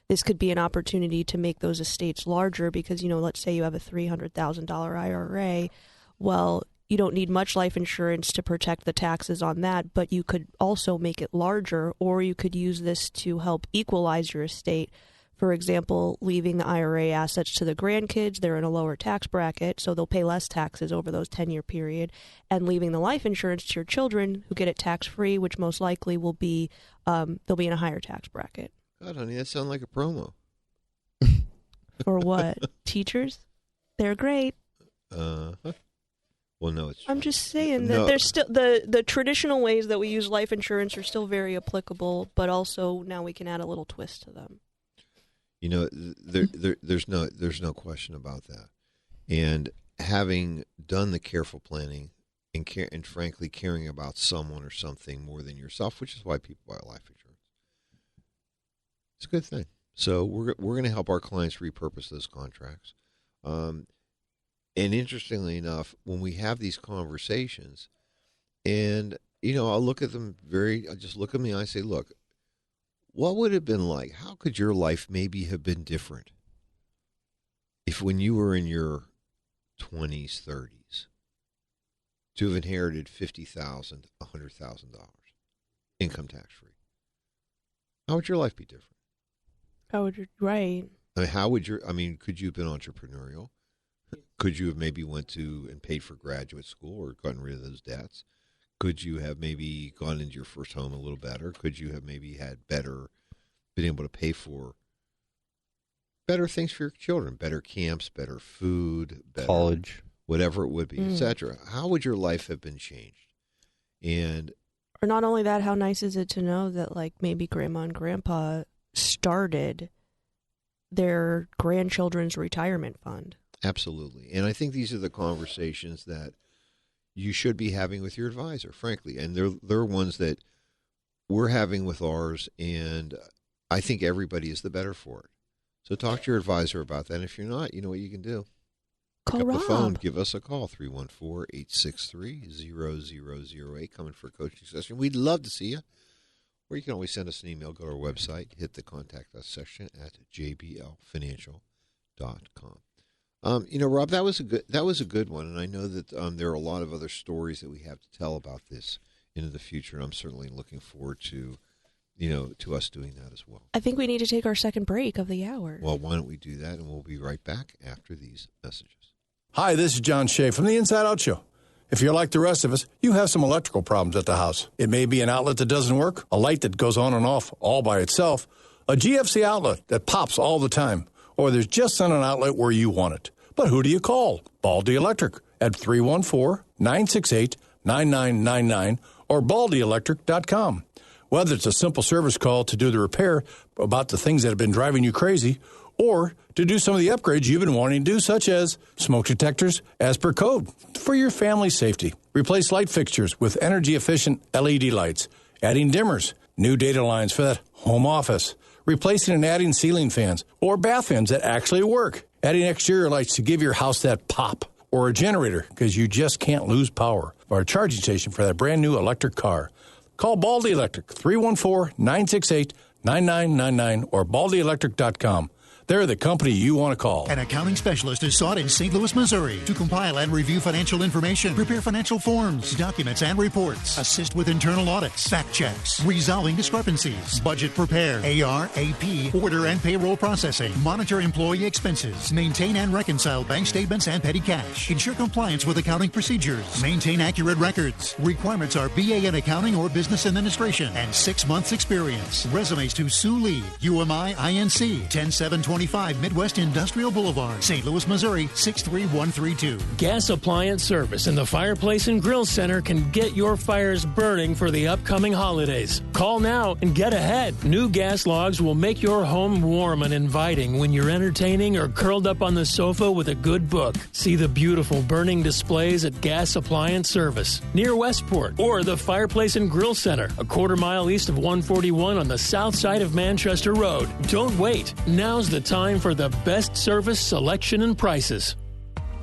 This could be an opportunity to make those estates larger because, let's say you have a $300,000 IRA. Well, you don't need much life insurance to protect the taxes on that, but you could also make it larger, or you could use this to help equalize your estate. For example, leaving the IRA assets to the grandkids, they're in a lower tax bracket, so they'll pay less taxes over those 10-year period, and leaving the life insurance to your children who get it tax-free, which most likely will be, they'll be in a higher tax bracket. God, honey, that sounds like a promo. For what? Teachers? They're great. Well, no, it's. I'm just saying that there's still the traditional ways that we use life insurance are still very applicable, but also now we can add a little twist to them. There's no question about that. And having done the careful planning and frankly caring about someone or something more than yourself, which is why people buy life insurance. It's a good thing. So we're going to help our clients repurpose those contracts. And interestingly enough, when we have these conversations, and I'll look at them I'll just look them in the eye and say, look, what would it have been like? How could your life maybe have been different if when you were in your 20s, 30s, to have inherited $50,000, $100,000 income tax free? How would your life be different? Right. Could you have been entrepreneurial? Could you have maybe went to and paid for graduate school or gotten rid of those debts? Could you have maybe gone into your first home a little better? Could you have maybe been able to pay for better things for your children, better camps, better food, better college, whatever it would be, etc.? How would your life have been changed? Or not only that, how nice is it to know that like maybe grandma and grandpa started their grandchildren's retirement fund? Absolutely. And I think these are the conversations that you should be having with your advisor, frankly. And they're ones that we're having with ours, and I think everybody is the better for it. So talk to your advisor about that. And if you're not, you know what you can do. Call Pick up Rob. the phone. Give us a call, 314-863-0008. Coming for a coaching session. We'd love to see you. Or you can always send us an email. Go to our website. Hit the Contact Us section at jblfinancial.com. Rob, that was a good one, and I know that there are a lot of other stories that we have to tell about this into the future. And I'm certainly looking forward to us doing that as well. I think we need to take our second break of the hour. Well, why don't we do that, and we'll be right back after these messages. Hi, this is John Shea from the Inside Out Show. If you're like the rest of us, you have some electrical problems at the house. It may be an outlet that doesn't work, a light that goes on and off all by itself, a GFC outlet that pops all the time, or there's just not an outlet where you want it. But who do you call? Baldy Electric at 314-968-9999 or baldyelectric.com. Whether it's a simple service call to do the repair about the things that have been driving you crazy, or to do some of the upgrades you've been wanting to do, such as smoke detectors as per code for your family's safety. Replace light fixtures with energy-efficient LED lights, adding dimmers, new data lines for that home office, replacing and adding ceiling fans or bath fans that actually work, adding exterior lights to give your house that pop, or a generator because you just can't lose power, or a charging station for that brand new electric car. Call Baldy Electric, 314-968-9999 or baldyelectric.com. They're the company you want to call. An accounting specialist is sought in St. Louis, Missouri to compile and review financial information, prepare financial forms, documents, and reports, assist with internal audits, fact checks, resolving discrepancies, budget prepare, AR, AP, order and payroll processing, monitor employee expenses, maintain and reconcile bank statements and petty cash, ensure compliance with accounting procedures, maintain accurate records. Requirements are BA in accounting or business administration and 6 months experience. Resumes to Sue Lee, UMI INC, 10725 Midwest Industrial Boulevard, St. Louis, Missouri, 63132. Gas Appliance Service in the Fireplace and Grill Center can get your fires burning for the upcoming holidays. Call now and get ahead. New gas logs will make your home warm and inviting when you're entertaining or curled up on the sofa with a good book. See the beautiful burning displays at Gas Appliance Service near Westport, or the Fireplace and Grill Center, a quarter mile east of 141 on the south side of Manchester Road. Don't wait. Now's the time for the best service, selection, and prices.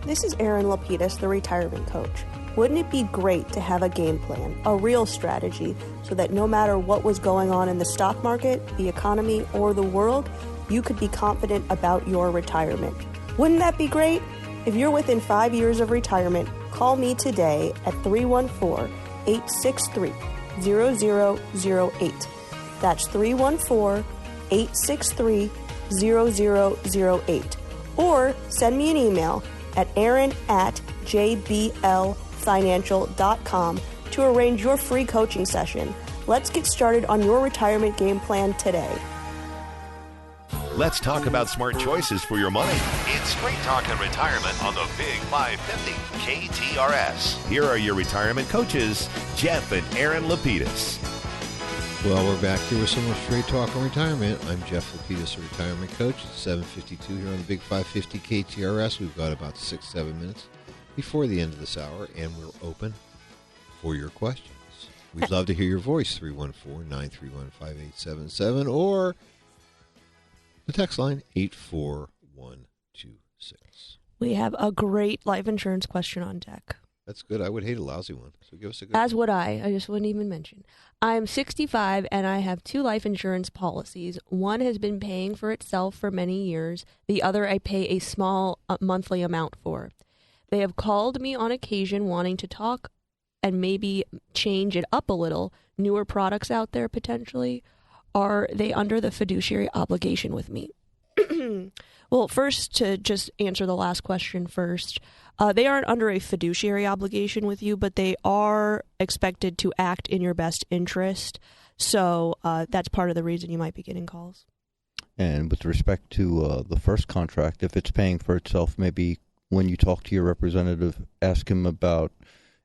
This is Erin Lapidus, the retirement coach. Wouldn't it be great to have a game plan, a real strategy, so that no matter what was going on in the stock market, the economy, or the world, you could be confident about your retirement? Wouldn't that be great? If you're within 5 years of retirement, call me today at 314-863-0008. That's 314-863-0008. Or send me an email at aaron@jblfinancial.com to arrange your free coaching session. Let's get started on your retirement game plan today. Let's talk about smart choices for your money. It's Straight Talk and Retirement on the Big 550 KTRS. Here are your retirement coaches, Jeff and Erin Lapidus. Well, we're back here with some more Straight Talk on Retirement. I'm Jeff Lapidus, a retirement coach. It's 7:52 here on the Big 550 KTRS. We've got about 6-7 minutes before the end of this hour, and we're open for your questions. We'd love to hear your voice, 314-931-5877, or the text line, 84126. We have a great life insurance question on deck. That's good. I would hate a lousy one. So give us a good As one. would I. I just wouldn't even mention. I'm 65 and I have 2 life insurance policies. One has been paying for itself for many years. The other I pay a small monthly amount for. They have called me on occasion wanting to talk and maybe change it up a little. Newer products out there potentially. Are they under the fiduciary obligation with me? Well, first, to just answer the last question first, they aren't under a fiduciary obligation with you, but they are expected to act in your best interest. So that's part of the reason you might be getting calls. And with respect to the first contract, if it's paying for itself, maybe when you talk to your representative, ask him about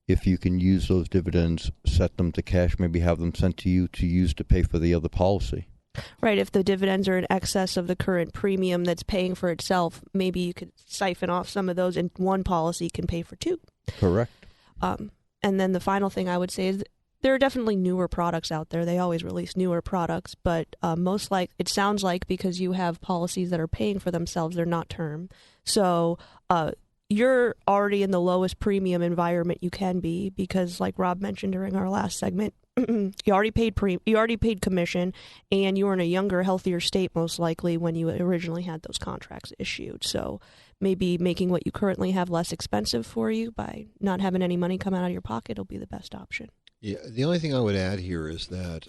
if you can use those dividends, set them to cash, maybe have them sent to you to use to pay for the other policy. Right. If the dividends are in excess of the current premium that's paying for itself, maybe you could siphon off some of those and one policy can pay for 2. Correct. And then the final thing I would say is there are definitely newer products out there. They always release newer products, but it sounds like because you have policies that are paying for themselves, they're not term. So you're already in the lowest premium environment you can be because, like Rob mentioned during our last segment, you already paid commission, and you were in a younger, healthier state most likely when you originally had those contracts issued. So maybe making what you currently have less expensive for you by not having any money come out of your pocket will be the best option. Yeah, the only thing I would add here is that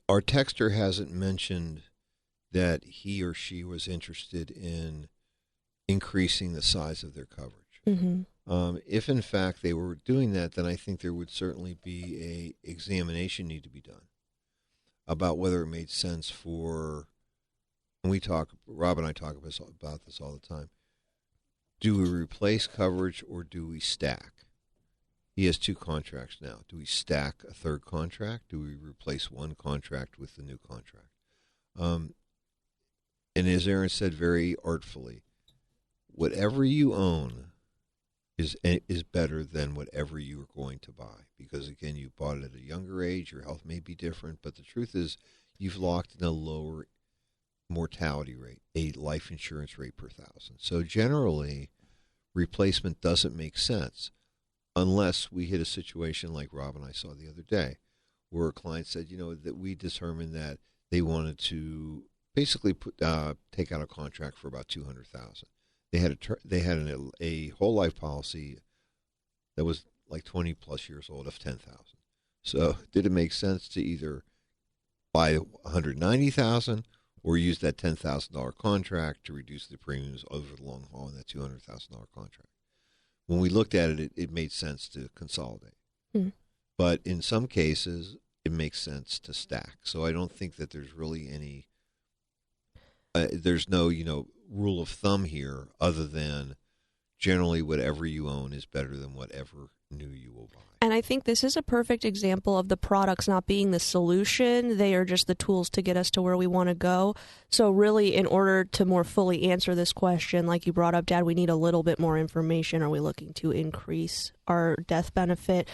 our texter hasn't mentioned that he or she was interested in increasing the size of their coverage. Mm-hmm. If in fact they were doing that, then I think there would certainly be a examination need to be done about whether it made sense for. And Rob and I talk about this all the time. Do we replace coverage or do we stack? He has 2 contracts now. Do we stack a third contract? Do we replace one contract with the new contract? And as Aaron said very artfully, whatever you own is better than whatever you are going to buy. Because, again, you bought it at a younger age. Your health may be different. But the truth is you've locked in a lower mortality rate, a life insurance rate per thousand. So generally, replacement doesn't make sense unless we hit a situation like Rob and I saw the other day, where a client said, that we determined that they wanted to basically take out a contract for about $200,000. They had a whole life policy that was like 20 plus years old of $10,000. So did it make sense to either buy $190,000 or use that $10,000 contract to reduce the premiums over the long haul in that $200,000 contract? When we looked at it, it made sense to consolidate. Mm. But in some cases, it makes sense to stack. So I don't think that there's really any, there's no, rule of thumb here other than generally whatever you own is better than whatever new you will buy. And I think this is a perfect example of the products not being the solution. They are just the tools to get us to where we want to go. So really, in order to more fully answer this question, like you brought up, Dad, we need a little bit more information. Are we looking to increase our death benefit,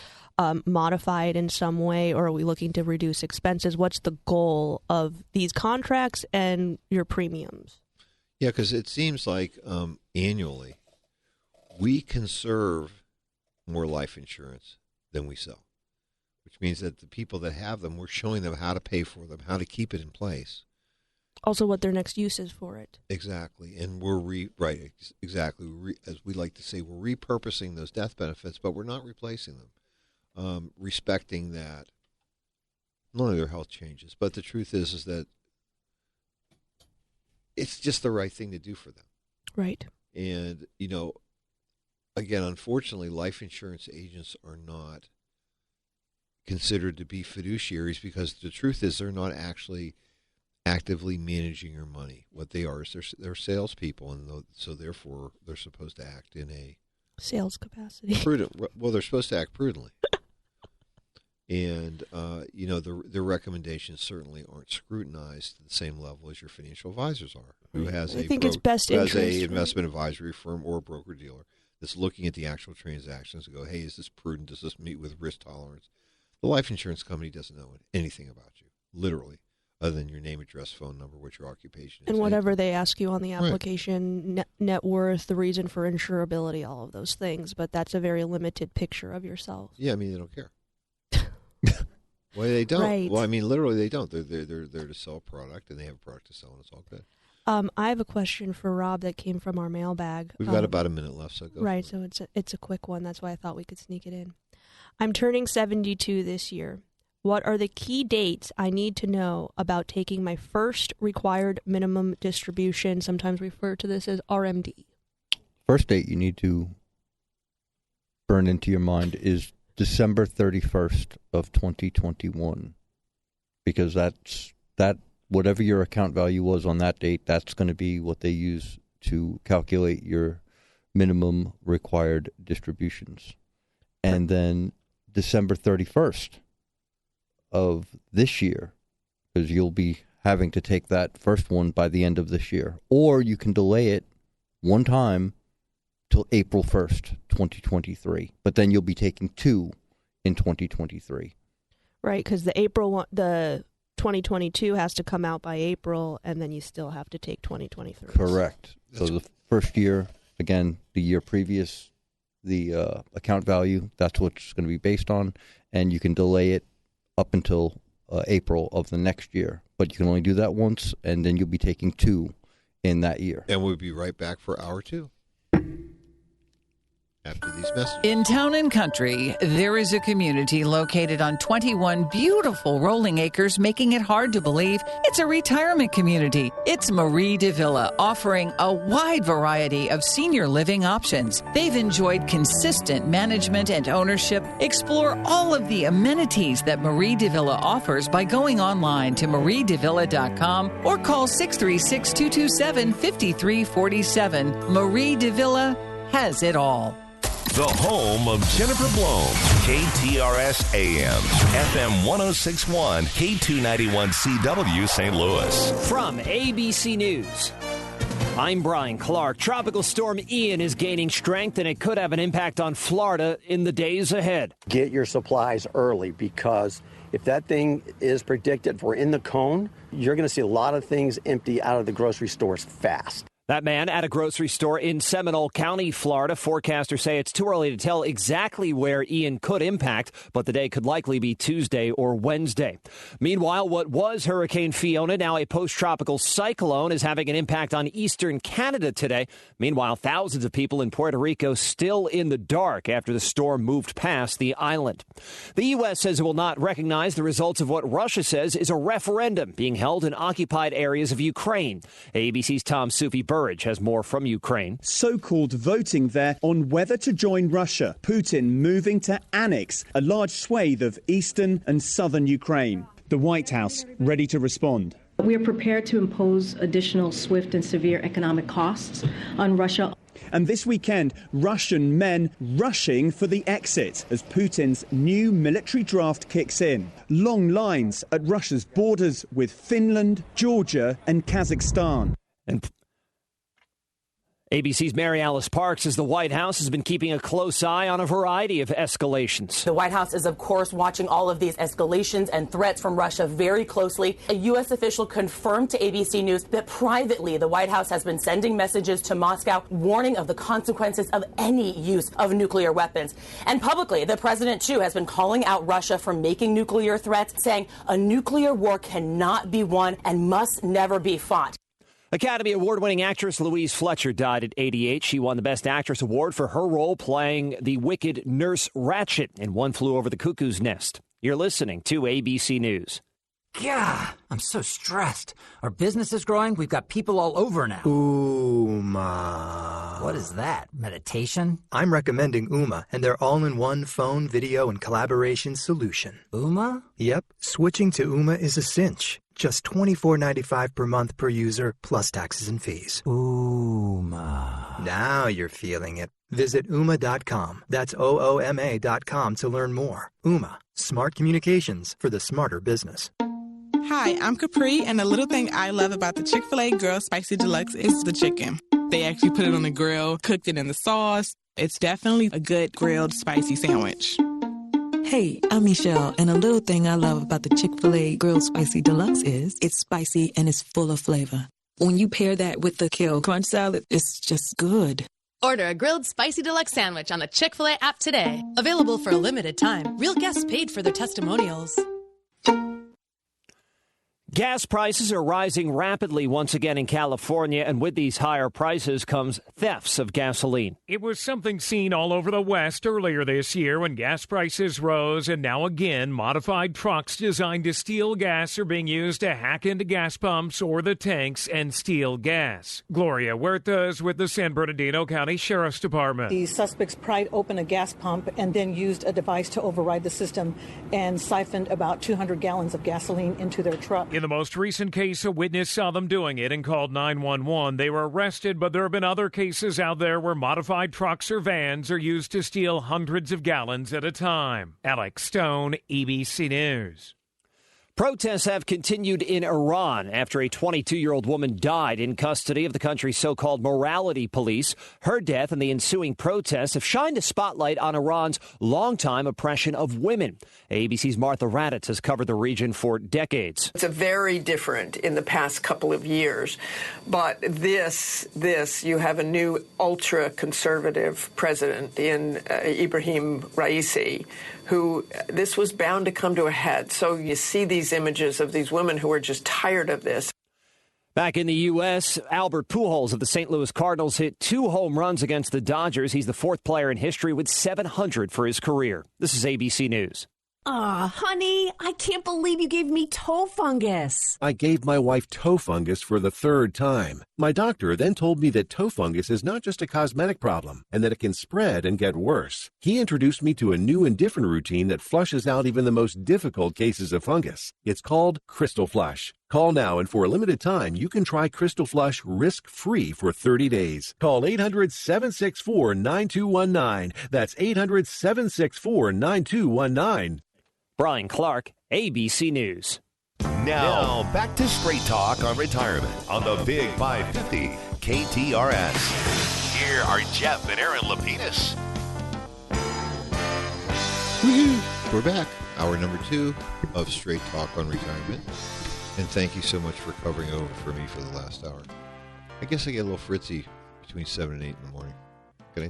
modify it in some way, or are we looking to reduce expenses? What's the goal of these contracts and your premiums? Yeah, because it seems like annually we conserve more life insurance than we sell, which means that the people that have them, we're showing them how to pay for them, how to keep it in place. Also what their next use is for it. Exactly. And we're exactly. As we like to say, we're repurposing those death benefits, but we're not replacing them. Respecting that none of their health changes. But the truth is that it's just the right thing to do for them. Right. And, again, unfortunately, life insurance agents are not considered to be fiduciaries because the truth is they're not actually actively managing your money. What they are is they're salespeople, and so therefore they're supposed to act in a sales capacity. Well, they're supposed to act prudently. And, the recommendations certainly aren't scrutinized at the same level as your financial advisors are, who has a investment advisory firm or a broker-dealer that's looking at the actual transactions and go, hey, is this prudent? Does this meet with risk tolerance? The life insurance company doesn't know anything about you, literally, other than your name, address, phone number, what your occupation is. And whatever they ask you on the application, right. net worth, the reason for insurability, all of those things. But that's a very limited picture of yourself. Yeah, they don't care. Well, they don't. Right. Well, literally, they don't. They're there to sell a product, and they have a product to sell, and it's all good. I have a question for Rob that came from our mailbag. We've got about a minute left, so go. Right, so it's a quick one. That's why I thought we could sneak it in. I'm turning 72 this year. What are the key dates I need to know about taking my first required minimum distribution? Sometimes we refer to this as RMD. First date you need to burn into your mind is December 31st of 2021, because that whatever your account value was on that date, that's going to be what they use to calculate your minimum required distributions. And then December 31st of this year, because you'll be having to take that first one by the end of this year, or you can delay it one time till April 1st, 2023. But then you'll be taking 2 in 2023. Right, because the 2022 has to come out by April, and then you still have to take 2023. Correct. So the first year, again, the year previous, the account value, that's what's going to be based on, and you can delay it up until April of the next year. But you can only do that once, and then you'll be taking 2 in that year. And we'll be right back for hour 2. After these messages. In Town and Country, there is a community located on 21 beautiful rolling acres, making it hard to believe it's a retirement community. It's Marie de Villa, offering a wide variety of senior living options. They've enjoyed consistent management and ownership. Explore all of the amenities that Marie de Villa offers by going online to mariedevilla.com or call 636-227-5347. Marie de Villa, has it all. The home of Jennifer Blome, KTRS AM, FM 1061, K291CW St. Louis. From ABC News, I'm Brian Clark. Tropical storm Ian is gaining strength, and it could have an impact on Florida in the days ahead. Get your supplies early, because if that thing is predicted for in the cone, you're going to see a lot of things empty out of the grocery stores fast. That man at a grocery store in Seminole County, Florida. Forecasters say it's too early to tell exactly where Ian could impact, but the day could likely be Tuesday or Wednesday. Meanwhile, what was Hurricane Fiona, now a post-tropical cyclone, is having an impact on eastern Canada today. Meanwhile, thousands of people in Puerto Rico still in the dark after the storm moved past the island. The U.S. says it will not recognize the results of what Russia says is a referendum being held in occupied areas of Ukraine. ABC's Tom Sufi Burridge has more from Ukraine. So-called voting there on whether to join Russia. Putin moving to annex a large swathe of eastern and southern Ukraine. The White House ready to respond. We are prepared to impose additional swift and severe economic costs on Russia. And this weekend, Russian men rushing for the exit as Putin's new military draft kicks in. Long lines at Russia's borders with Finland, Georgia and Kazakhstan. And ABC's Mary Alice Parks says the White House has been keeping a close eye on a variety of escalations. The White House is, of course, watching all of these escalations and threats from Russia very closely. A U.S. official confirmed to ABC News that privately the White House has been sending messages to Moscow warning of the consequences of any use of nuclear weapons. And publicly, the president, too, has been calling out Russia for making nuclear threats, saying a nuclear war cannot be won and must never be fought. Academy Award-winning actress Louise Fletcher died at 88. She won the Best Actress Award for her role playing the wicked Nurse Ratched in One Flew Over the Cuckoo's Nest. You're listening to ABC News. God, I'm so stressed. Our business is growing. We've got people all over now. Ooma. What is that? Meditation? I'm recommending Ooma and their all-in-one phone, video, and collaboration solution. Ooma? Yep. Switching to Ooma is a cinch. Just $24.95 per month per user, plus taxes and fees. Ooma. Now you're feeling it. Visit Ooma.com. That's OOMA.com to learn more. Ooma. Smart communications for the smarter business. Hi, I'm Capri, and the little thing I love about the Chick-fil-A Grilled Spicy Deluxe is the chicken. They actually put it on the grill, cooked it in the sauce. It's definitely a good grilled spicy sandwich. Hey, I'm Michelle, and a little thing I love about the Chick-fil-A Grilled Spicy Deluxe is it's spicy and it's full of flavor. When you pair that with the Kale Crunch Salad, it's just good. Order a Grilled Spicy Deluxe sandwich on the Chick-fil-A app today. Available for a limited time. Real guests paid for their testimonials. Gas prices are rising rapidly once again in California, and with these higher prices comes thefts of gasoline. It was something seen all over the West earlier this year when gas prices rose, and now again, modified trucks designed to steal gas are being used to hack into gas pumps or the tanks and steal gas. Gloria Huertas with the San Bernardino County Sheriff's Department. The suspects pried open a gas pump and then used a device to override the system and siphoned about 200 gallons of gasoline into their truck. In the most recent case, a witness saw them doing it and called 911. They were arrested, but there have been other cases out there where modified trucks or vans are used to steal hundreds of gallons at a time. Alex Stone, ABC News. Protests have continued in Iran after a 22-year-old woman died in custody of the country's so-called morality police. Her death and the ensuing protests have shined a spotlight on Iran's longtime oppression of women. ABC's Martha Raddatz has covered the region for decades. It's a very different in the past couple of years. But this, you have a new ultra-conservative president in Ibrahim Raisi, who this was bound to come to a head. So you see these images of these women who are just tired of this. Back in the U.S., Albert Pujols of the St. Louis Cardinals hit 2 home runs against the Dodgers. He's the 4th player in history with 700 for his career. This is ABC News. Aw, honey, I can't believe you gave me toe fungus. I gave my wife toe fungus for the 3rd time. My doctor then told me that toe fungus is not just a cosmetic problem and that it can spread and get worse. He introduced me to a new and different routine that flushes out even the most difficult cases of fungus. It's called Crystal Flush. Call now, and for a limited time, you can try Crystal Flush risk-free for 30 days. Call 800-764-9219. That's 800-764-9219. Brian Clark, ABC News. Now, back to Straight Talk on Retirement on the Big 550 KTRS. Here are Jeff and Aaron Lapidus. We're back. Hour number 2 of Straight Talk on Retirement. And thank you so much for covering over for me for the last hour. I guess I get a little fritzy between 7 and 8 in the morning.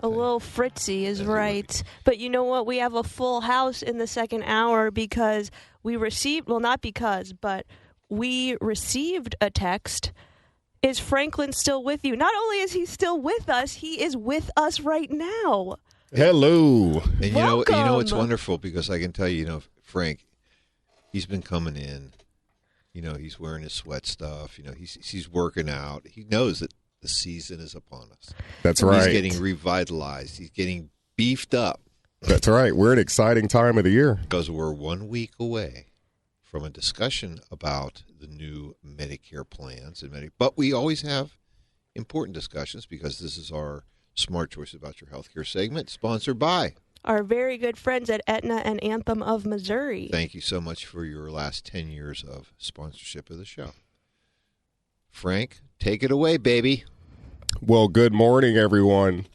A little fritzy is right. But you know what? We have a full house in the second hour because we received, well, not because, but we received a text. Is Franklin still with you? Not only is he still with us, he is with us right now. Hello. And you know it's wonderful because I can tell you, Frank, he's been coming in. He's wearing his sweat stuff. He's working out. He knows that the season is upon us. That's right. He's getting revitalized. He's getting beefed up. That's right. We're at an exciting time of the year. Because we're 1 week away from a discussion about the new Medicare plans. But we always have important discussions because this is our Smart Choice About Your Healthcare segment, sponsored by our very good friends at Aetna and Anthem of Missouri. Thank you so much for your last 10 years of sponsorship of the show. Frank, take it away, baby. Well, good morning, everyone.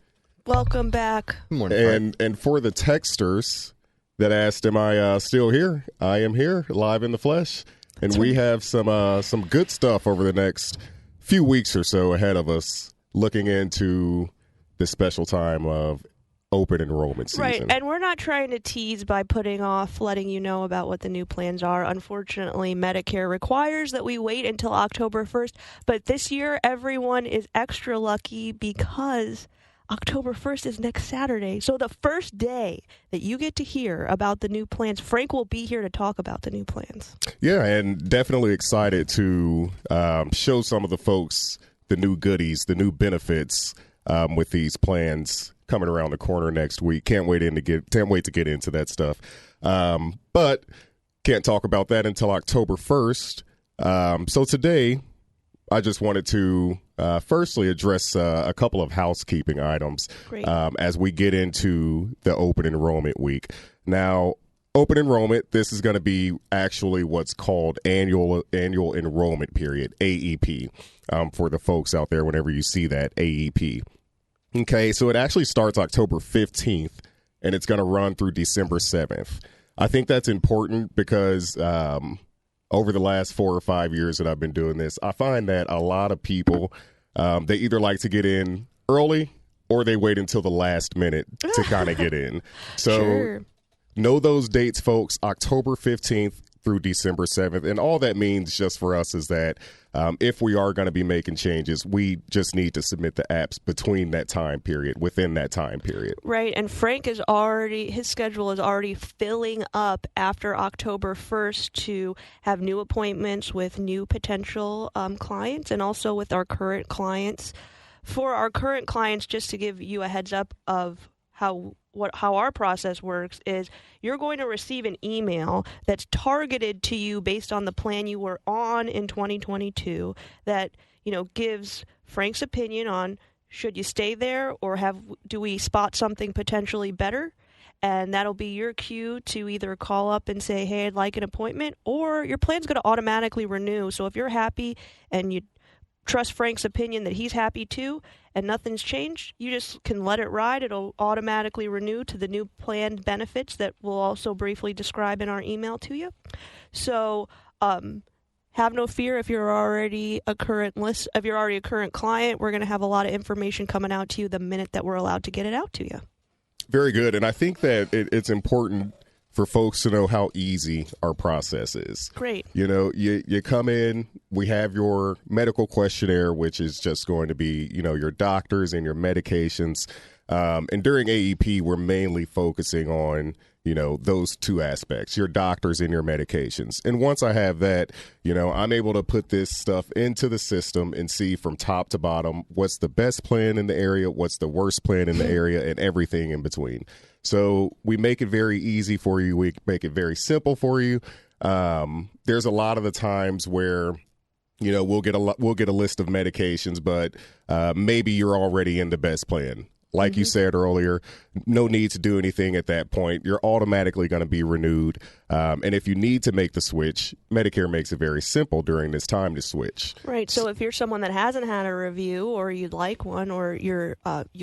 Welcome back. Good morning, Frank. And for the texters that asked, am I still here? I am here, live in the flesh. And we have some good stuff over the next few weeks or so ahead of us, looking into the special time of open enrollment season. Right, and we're not trying to tease by putting off letting you know about what the new plans are. Unfortunately, Medicare requires that we wait until October 1st, but this year everyone is extra lucky because October 1st is next Saturday. So the first day that you get to hear about the new plans, Frank will be here to talk about the new plans. Yeah, and definitely excited to show some of the folks the new goodies, the new benefits with these plans coming around the corner next week. Can't wait to get into that stuff. But can't talk about that until October 1st. So today, I just wanted to firstly address a couple of housekeeping items as we get into the open enrollment week. Now, open enrollment, this is going to be actually what's called annual enrollment period, AEP, for the folks out there whenever you see that, AEP. Okay, so it actually starts October 15th, and it's going to run through December 7th. I think that's important because over the last 4 or 5 years that I've been doing this, I find that a lot of people, they either like to get in early or they wait until the last minute to kind of get in. So know those dates, folks, October 15th through December 7th. And all that means just for us is that if we are going to be making changes, we just need to submit the apps between that time period, within that time period. Right. And Frank his schedule is already filling up after October 1st to have new appointments with new potential clients and also with our current clients. For our current clients, just to give you a heads up of how our process works is you're going to receive an email that's targeted to you based on the plan you were on in 2022 that, gives Frank's opinion on should you stay there or do we spot something potentially better? And that'll be your cue to either call up and say, hey, I'd like an appointment, or your plan's going to automatically renew. So if you're happy and you trust Frank's opinion that he's happy too and nothing's changed, you just can let it ride. It'll automatically renew to the new planned benefits that we'll also briefly describe in our email to you. So have no fear if you're already a current client. We're going to have a lot of information coming out to you the minute that we're allowed to get it out to you. Very good. And I think that it's important for folks to know how easy our process is. Great. You come in, we have your medical questionnaire, which is just going to be, your doctors and your medications. And during AEP, we're mainly focusing on, those two aspects, your doctors and your medications. And once I have that, I'm able to put this stuff into the system and see from top to bottom what's the best plan in the area, what's the worst plan in the area, and everything in between. So we make it very easy for you. We make it very simple for you. There's a lot of the times where we'll get a list of medications, but maybe you're already in the best plan. Like you said earlier, no need to do anything at that point. You're automatically going to be renewed. And if you need to make the switch, Medicare makes it very simple during this time to switch. Right. So if you're someone that hasn't had a review, or you'd like one, or you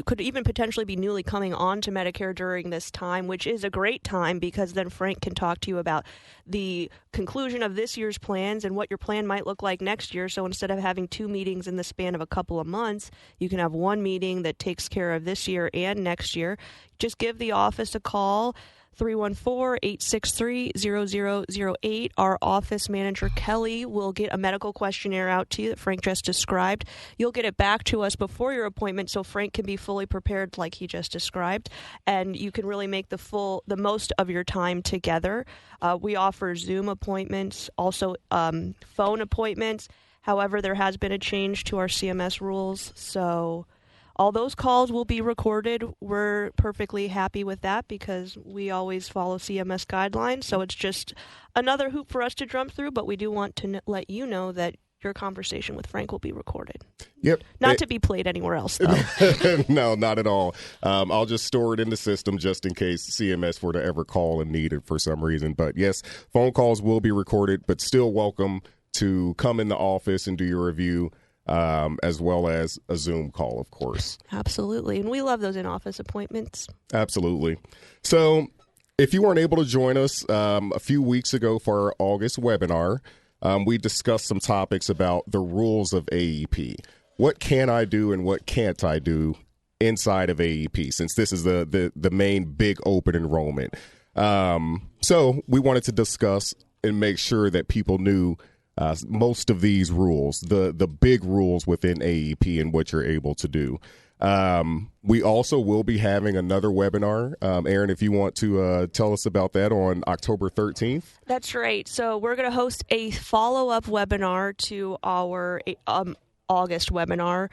could even potentially be newly coming on to Medicare during this time, which is a great time because then Frank can talk to you about the conclusion of this year's plans and what your plan might look like next year. So instead of having 2 meetings in the span of a couple of months, you can have 1 meeting that takes care of this year and next year. Just give the office a call, 314-863-0008. Our office manager, Kelly, will get a medical questionnaire out to you that Frank just described. You'll get it back to us before your appointment so Frank can be fully prepared like he just described, and you can really make the most of your time together. We offer Zoom appointments, also phone appointments. However, there has been a change to our CMS rules, so all those calls will be recorded. We're perfectly happy with that because we always follow CMS guidelines. So it's just another hoop for us to jump through, but we do want to let you know that your conversation with Frank will be recorded. Yep. Not to be played anywhere else, though. No, not at all. I'll just store it in the system just in case CMS were to ever call and need it for some reason. But yes, phone calls will be recorded, but still welcome to come in the office and do your review. As well as a Zoom call, of course. Absolutely. And we love those in-office appointments. Absolutely. So if you weren't able to join us a few weeks ago for our August webinar, we discussed some topics about the rules of AEP. What can I do and what can't I do inside of AEP, since this is the main big open enrollment. So we wanted to discuss and make sure that people knew most of these rules, the big rules within AEP and what you're able to do. We also will be having another webinar. Aaron, if you want to tell us about that on October 13th. That's right. So we're going to host a follow-up webinar to our August webinar.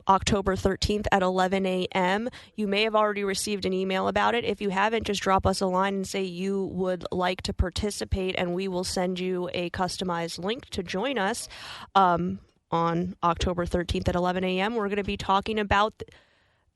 October 13th at 11 a.m. You may have already received an email about it. If you haven't, just drop us a line and say you would like to participate, and we will send you a customized link to join us on October 13th at 11 a.m. We're going to be talking about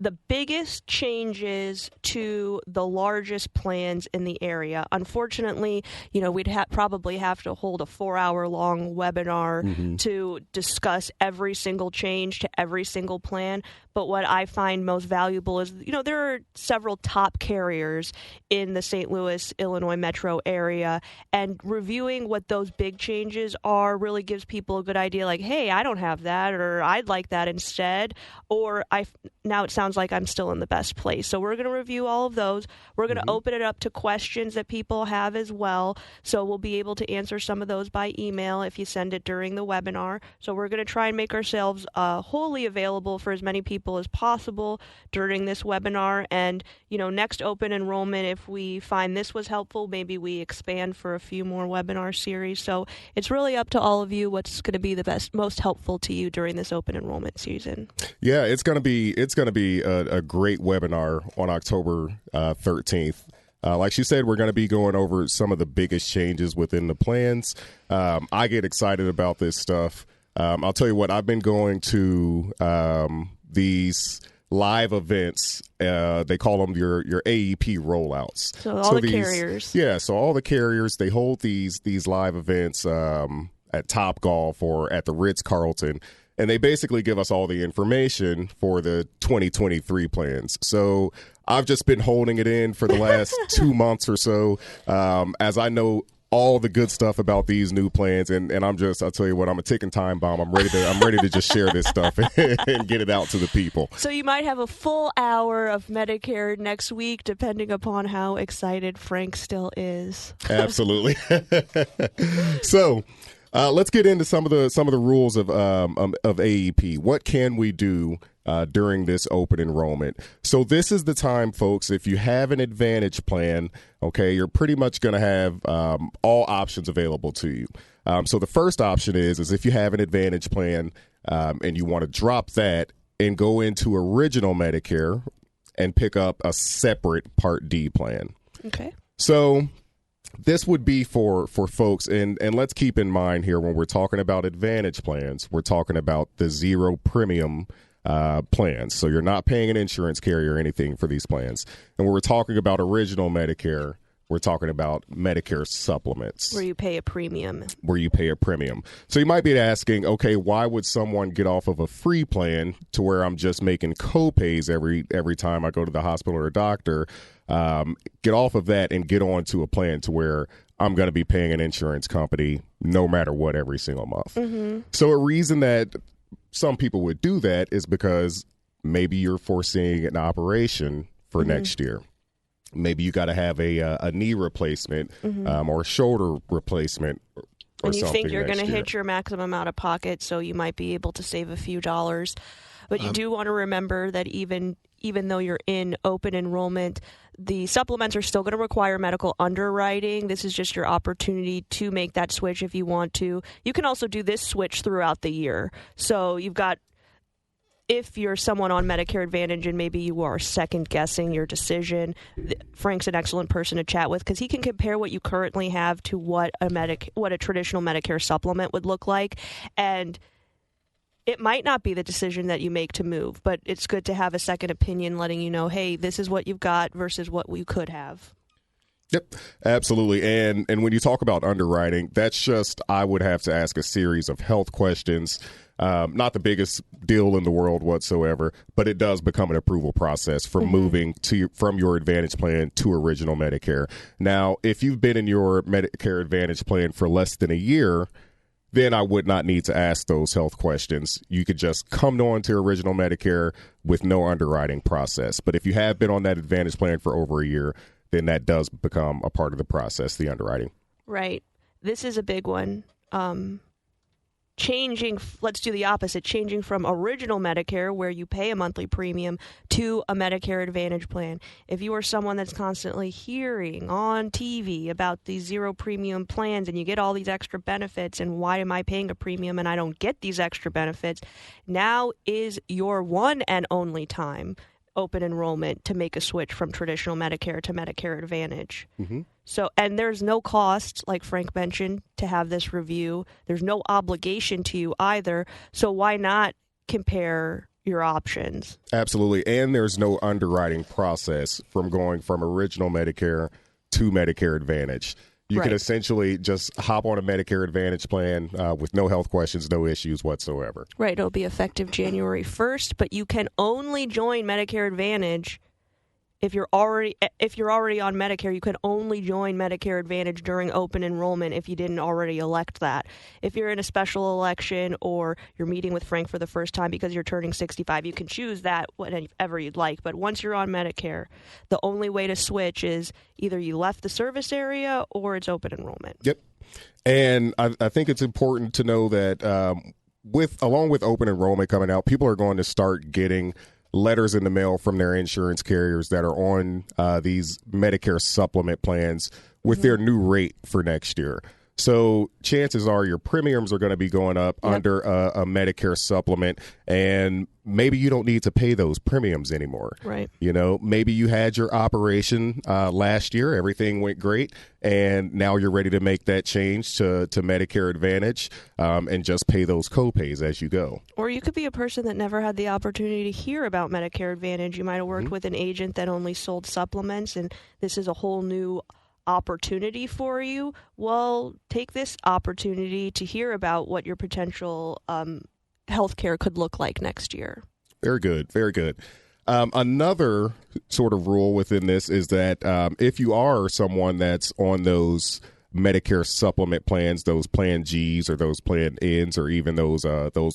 the biggest changes to the largest plans in the area. Unfortunately, we'd probably have to hold a 4-hour-long webinar to discuss every single change to every single plan. But what I find most valuable is, there are several top carriers in the St. Louis, Illinois metro area, and reviewing what those big changes are really gives people a good idea, like, hey, I don't have that, or I'd like that instead, or now it sounds like I'm still in the best place. So we're going to review all of those. We're going to open it up to questions that people have as well. So we'll be able to answer some of those by email if you send it during the webinar. So we're going to try and make ourselves wholly available for as many people as possible during this webinar. And, next open enrollment, if we find this was helpful, maybe we expand for a few more webinar series. So it's really up to all of you what's going to be the most helpful to you during this open enrollment season. Yeah, it's going to be a great webinar on October 13th. Like she said, we're going to be going over some of the biggest changes within the plans. I get excited about this stuff. I'll tell you what, I've been going to these live events. They call them your AEP rollouts. So all the carriers. Yeah, so all the carriers, they hold these live events at Topgolf or at the Ritz-Carlton. And they basically give us all the information for the 2023 plans. So I've just been holding it in for the last 2 months or so, as I know all the good stuff about these new plans. And I'll tell you what, I'm a ticking time bomb. I'm ready to just share this stuff and get it out to the people. So you might have a full hour of Medicare next week, depending upon how excited Frank still is. Absolutely. So let's get into some of the rules of AEP. What can we do during this open enrollment? So this is the time, folks. If you have an Advantage plan, okay, you're pretty much going to have all options available to you. So the first option is if you have an Advantage plan and you want to drop that and go into Original Medicare and pick up a separate Part D plan. Okay. So This would be for folks, and let's keep in mind here when we're talking about Advantage plans, we're talking about the zero premium plans. So you're not paying an insurance carrier or anything for these plans. And when we're talking about original Medicare, we're talking about Medicare supplements. Where you pay a premium. So you might be asking, okay, why would someone get off of a free plan to where I'm just making co-pays every time I go to the hospital or a doctor, get off of that and get on to a plan to where I'm going to be paying an insurance company no matter what every single month. Mm-hmm. So a reason that some people would do that is because maybe you're foreseeing an operation for next year. Maybe you got to have a knee replacement or a shoulder replacement or and you something. think you're going to year. hit your maximum out of pocket, so you might be able to save a few dollars. But you do want to remember that even though you're in open enrollment, the supplements are still going to require medical underwriting. This is just your opportunity to make that switch if you want to. You can also do this switch throughout the year. So you've got, if you're someone on Medicare Advantage and maybe you are second-guessing your decision, Frank's an excellent person to chat with because he can compare what you currently have to what a traditional Medicare supplement would look like. And it might not be the decision that you make to move, but it's good to have a second opinion letting you know, hey, this is what you've got versus what you could have. Yep, absolutely. And when you talk about underwriting, that's just, I would have to ask a series of health questions. Not the biggest deal in the world whatsoever, but it does become an approval process for moving from your Advantage plan to original Medicare. Now, if you've been in your Medicare Advantage plan for less than a year, then I would not need to ask those health questions. You could just come on to original Medicare with no underwriting process. But if you have been on that Advantage plan for over a year, then that does become a part of the process, the underwriting. Right. This is a big one. Let's do the opposite, changing from original Medicare, where you pay a monthly premium, to a Medicare Advantage plan. If you are someone that's constantly hearing on TV about these zero premium plans and you get all these extra benefits and why am I paying a premium and I don't get these extra benefits, now is your one and only time, open enrollment, to make a switch from traditional Medicare to Medicare Advantage. Mm-hmm. So, and there's no cost, like Frank mentioned, to have this review. There's no obligation to you either. So why not compare your options? Absolutely. And there's no underwriting process from going from original Medicare to Medicare Advantage. You can essentially just hop on a Medicare Advantage plan with no health questions, no issues whatsoever. Right. It'll be effective January 1st, but you can only join Medicare Advantage if you're already on Medicare. You can only join Medicare Advantage during open enrollment if you didn't already elect that. If you're in a special election or you're meeting with Frank for the first time because you're turning 65, you can choose that whenever you'd like. But once you're on Medicare, the only way to switch is either you left the service area or it's open enrollment. Yep. And I think it's important to know that along with open enrollment coming out, people are going to start getting letters in the mail from their insurance carriers that are on these Medicare supplement plans with their new rate for next year. So chances are your premiums are going to be going up under a Medicare supplement, and maybe you don't need to pay those premiums anymore. Right. You know, maybe you had your operation last year, everything went great, and now you're ready to make that change to Medicare Advantage and just pay those co-pays as you go. Or you could be a person that never had the opportunity to hear about Medicare Advantage. You might have worked with an agent that only sold supplements, and this is a whole new opportunity for you. Well, take this opportunity to hear about what your potential healthcare could look like next year. Very good. Very good. Another sort of rule within this is that if you are someone that's on those Medicare supplement plans, those Plan Gs or those Plan Ns or even those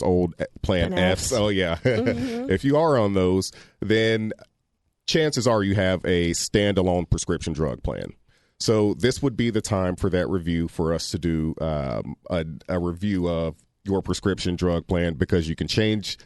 old Plan Fs. Oh, yeah. Mm-hmm. If you are on those, then chances are you have a standalone prescription drug plan. So this would be the time for that review, for us to do a review of your prescription drug plan, because you can change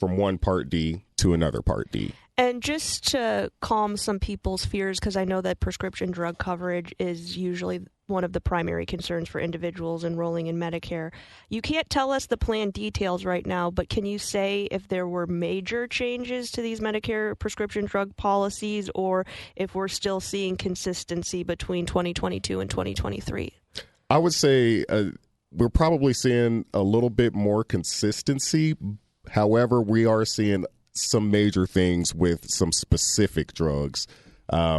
from one Part D to another Part D. And just to calm some people's fears, because I know that prescription drug coverage is usually one of the primary concerns for individuals enrolling in Medicare. You can't tell us the plan details right now, but can you say if there were major changes to these Medicare prescription drug policies, or if we're still seeing consistency between 2022 and 2023? I would say we're probably seeing a little bit more consistency. However, we are seeing some major things with some specific drugs,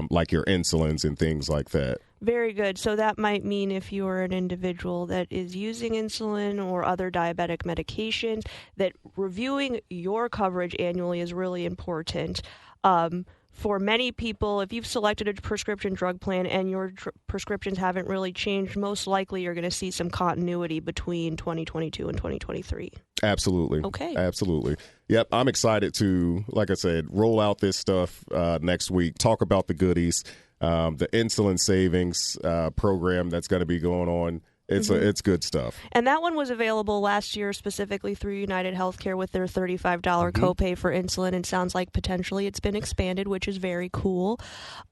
like your insulins and things like that. Very good. So that might mean if you're an individual that is using insulin or other diabetic medications, that reviewing your coverage annually is really important. For many people, if you've selected a prescription drug plan and your prescriptions haven't really changed, most likely you're going to see some continuity between 2022 and 2023. Absolutely. Okay. Absolutely. Yep. I'm excited to, like I said, roll out this stuff next week, talk about the goodies, the insulin savings program that's going to be going on. It's good stuff. And that one was available last year specifically through United Healthcare with their $35 copay for insulin, and sounds like potentially it's been expanded, which is very cool.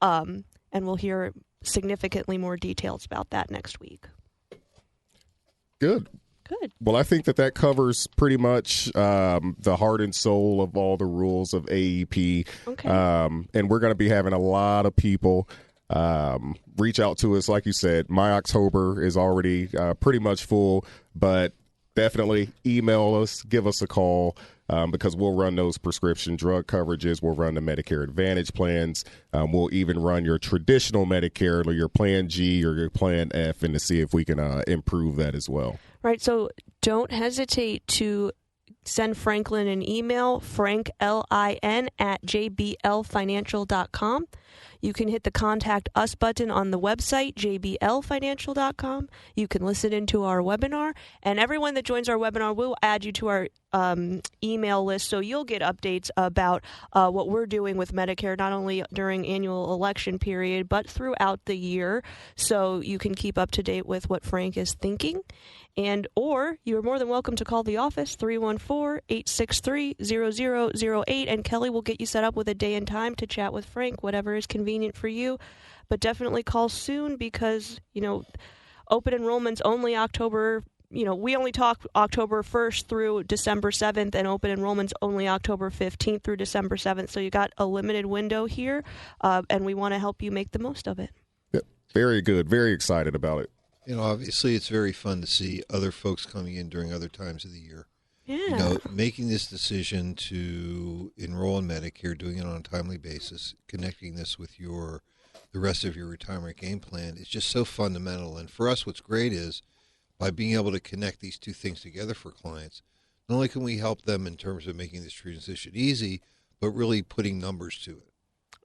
And we'll hear significantly more details about that next week. Good. Well, I think that covers pretty much the heart and soul of all the rules of AEP. Okay. And we're going to be having a lot of people reach out to us. Like you said, my October is already pretty much full, but definitely email us, give us a call, because we'll run those prescription drug coverages. We'll run the Medicare Advantage plans. We'll even run your traditional Medicare or your Plan G or your Plan F, and to see if we can improve that as well. Right. So don't hesitate to send Franklin an email, franklin@jblfinancial.com. You can hit the Contact Us button on the website, jblfinancial.com. You can listen into our webinar, and everyone that joins our webinar, we'll add you to our email list, so you'll get updates about what we're doing with Medicare, not only during annual election period, but throughout the year, so you can keep up to date with what Frank is thinking. Or you're more than welcome to call the office, 314-863-0008, and Kelly will get you set up with a day and time to chat with Frank, whatever is convenient for you. But definitely call soon, because, open enrollment's only October. We only talk October 1st through December 7th, and open enrollment's only October 15th through December 7th. So you got a limited window here, and we want to help you make the most of it. Yep. Very good. Very excited about it. Obviously, it's very fun to see other folks coming in during other times of the year. Yeah. Making this decision to enroll in Medicare, doing it on a timely basis, connecting this with the rest of your retirement game plan is just so fundamental. And for us, what's great is by being able to connect these two things together for clients, not only can we help them in terms of making this transition easy, but really putting numbers to it.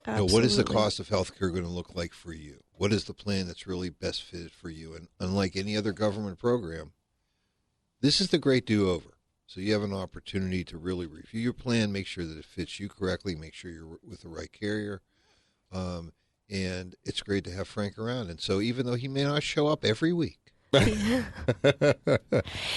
Absolutely. What is the cost of healthcare going to look like for you? What is the plan that's really best fitted for you? And unlike any other government program, this is the great do-over. So you have an opportunity to really review your plan, make sure that it fits you correctly, make sure you're with the right carrier. And it's great to have Frank around. And so even though he may not show up every week, for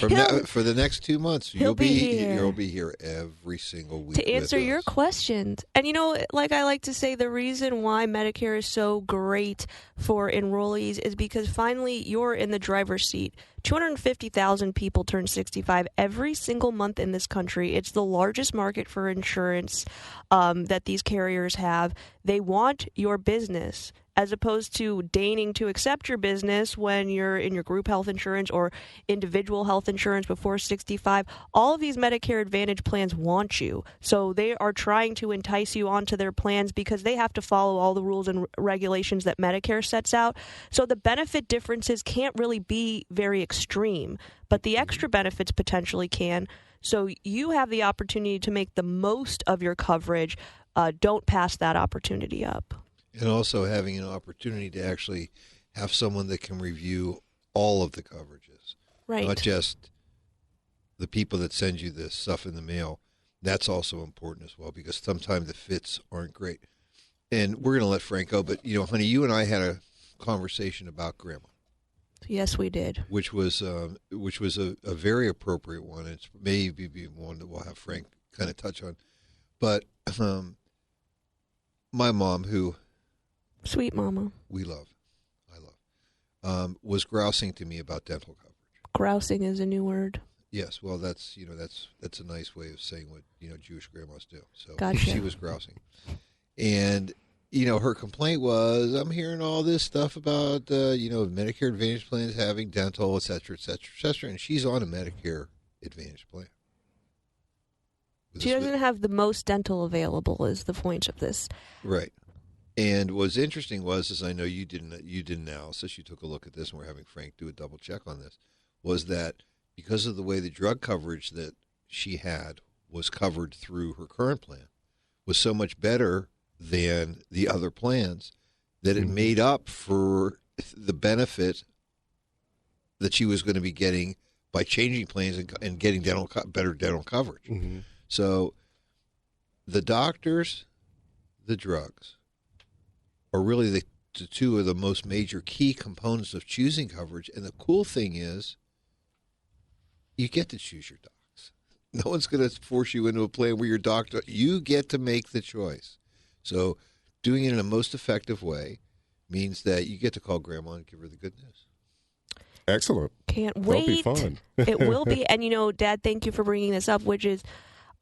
the next 2 months, you'll be here every single week to answer with your us. questions. And like I like to say, the reason why Medicare is so great for enrollees is because finally you're in the driver's seat. 250,000 people turn 65 every single month in this country. It's the largest market for insurance that these carriers have. They want your business, as opposed to deigning to accept your business when you're in your group health insurance or individual health insurance before 65. All of these Medicare Advantage plans want you. So they are trying to entice you onto their plans because they have to follow all the rules and regulations that Medicare sets out. So the benefit differences can't really be very extreme, but the extra benefits potentially can. So you have the opportunity to make the most of your coverage. Don't pass that opportunity up. And also having an opportunity to actually have someone that can review all of the coverages. Right. Not just the people that send you the stuff in the mail. That's also important as well, because sometimes the fits aren't great. And we're going to let Frank go, but, honey, you and I had a conversation about grandma. Yes, we did. Which was a very appropriate one. It's maybe one that we'll have Frank kind of touch on. But My mom, who sweet mama, I love, was grousing to me about dental coverage. Grousing is a new word. Yes, well, that's a nice way of saying what Jewish grandmas do. So gotcha. She was grousing, and her complaint was, I'm hearing all this stuff about Medicare Advantage plans having dental, et cetera, et cetera, et cetera, and she's on a Medicare Advantage plan. She doesn't have the most dental available, is the point of this. Right. And what's interesting is I know you did an analysis. You took a look at this, and we're having Frank do a double check on this. Was that because of the way the drug coverage that she had was covered through her current plan was so much better than the other plans that it made up for the benefit that she was going to be getting by changing plans and getting better dental coverage. Mm-hmm. So the doctors, the drugs, are really the two of the most major key components of choosing coverage. And the cool thing is you get to choose your docs. No one's going to force you into a plan where your doctor, you get to make the choice. So doing it in a most effective way means that you get to call Grandma and give her the good news. Excellent. Can't wait. That'll be fun. It will be. And, Dad, thank you for bringing this up, which is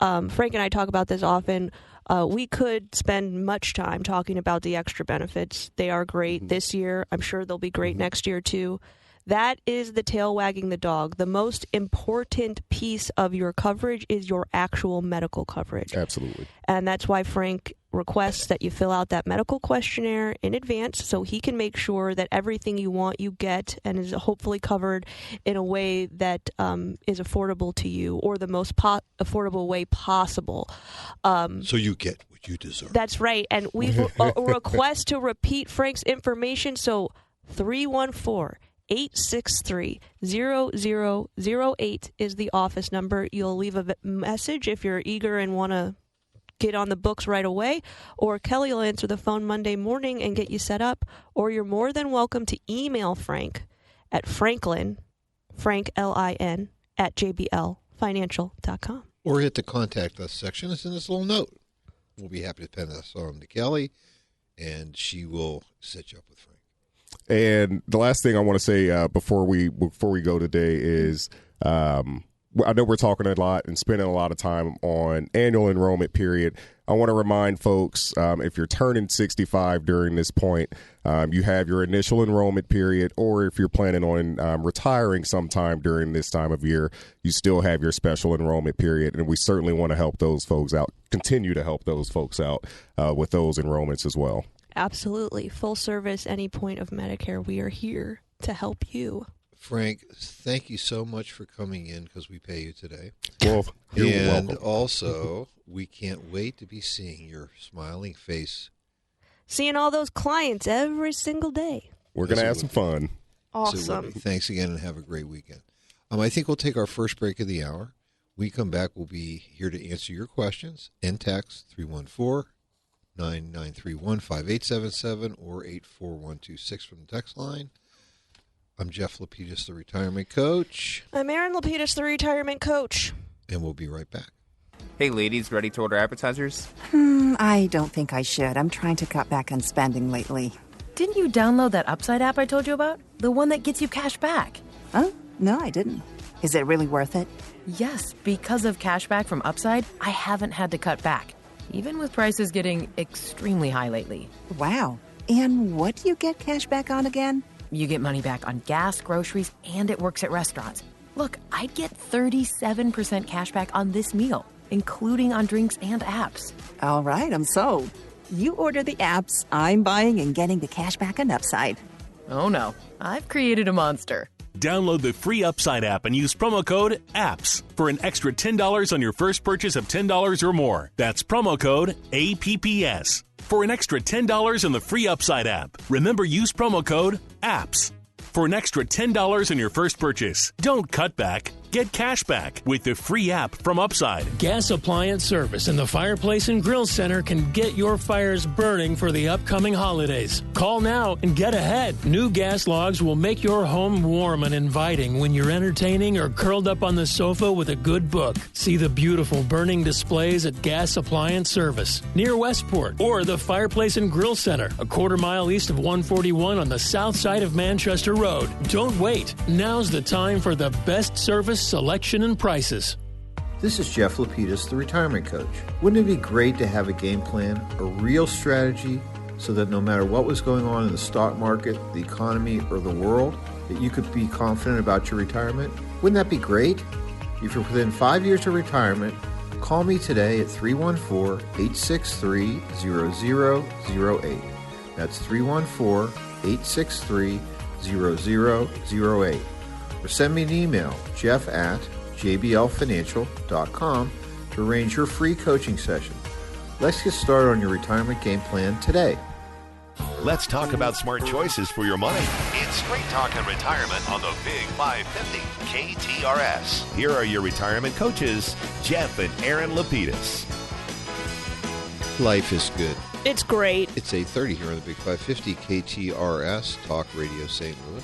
Frank and I talk about this often. We could spend much time talking about the extra benefits. They are great this year. I'm sure they'll be great next year, too. That is the tail wagging the dog. The most important piece of your coverage is your actual medical coverage. Absolutely. And that's why Frank requests that you fill out that medical questionnaire in advance so he can make sure that everything you want you get and is hopefully covered in a way that is affordable to you, or the most affordable way possible. So you get what you deserve. That's right. And we request to repeat Frank's information. So 314-863-0008 is the office number. You'll leave a message if you're eager and want to get on the books right away, or Kelly will answer the phone Monday morning and get you set up, or you're more than welcome to email Frank at Franklin, L-I-N, at jblfinancial.com. Or hit the contact us section. It's in this little note. We'll be happy to pen this on to Kelly, and she will set you up with Frank. And the last thing I want to say before we go today is I know we're talking a lot and spending a lot of time on annual enrollment period. I want to remind folks, if you're turning 65 during this point, you have your initial enrollment period, or if you're planning on retiring sometime during this time of year, you still have your special enrollment period. And we certainly want to help those folks out, continue to help those folks out with those enrollments as well. Absolutely. Full service, any point of Medicare, we are here to help you. Frank, thank you so much for coming in, because we pay you today. Well, you're welcome. And also, we can't wait to be seeing your smiling face. Seeing all those clients every single day. We're going to have some fun. Awesome. Thanks again, and have a great weekend. I think we'll take our first break of the hour. When we come back, we'll be here to answer your questions and text 314-993-5877 or 84126 from the text line. I'm Jeff Lapidus, the retirement coach. I'm Aaron Lapidus, the retirement coach. And we'll be right back. Hey, ladies, ready to order appetizers? I don't think I should. I'm trying to cut back on spending lately. Didn't you download that Upside app I told you about? The one that gets you cash back. Oh, no, I didn't. Is it really worth it? Yes, because of cash back from Upside, I haven't had to cut back, even with prices getting extremely high lately. Wow. And what do you get cash back on again? You get money back on gas, groceries, and it works at restaurants. Look, I'd get 37% cash back on this meal, including on drinks and apps. All right, I'm sold. You order the apps, I'm buying and getting the cash back on Upside. Oh no, I've created a monster. Download the free Upside app and use promo code APPS for an extra $10 on your first purchase of $10 or more. That's promo code APPS for an extra $10 on the free Upside app. Remember, use promo code APPS for an extra $10 on your first purchase. Don't cut back. Get cash back with the free app from Upside. Gas Appliance Service and the Fireplace and Grill Center can get your fires burning for the upcoming holidays. Call now and get ahead. New gas logs will make your home warm and inviting when you're entertaining or curled up on the sofa with a good book. See the beautiful burning displays at Gas Appliance Service near Westport, or the Fireplace and Grill Center, a quarter-mile east of 141 on the south side of Manchester Road. Don't wait. Now's the time for the best service, selection, and prices. This is Jeff Lapidus, the retirement coach. Wouldn't it be great to have a game plan, a real strategy, so that no matter what was going on in the stock market, the economy, or the world, that you could be confident about your retirement? Wouldn't that be great? If you're within 5 years of retirement, call me today at 314-863-0008. That's 314-863-0008. Or send me an email, jeff@jblfinancial.com, to arrange your free coaching session. Let's get started on your retirement game plan today. Let's talk about smart choices for your money. It's Straight Talking Retirement on the Big 550 KTRS. Here are your retirement coaches, Jeff and Aaron Lapidus. Life is good. It's great. It's 8:30 here on the Big 550 KTRS Talk Radio St. Louis.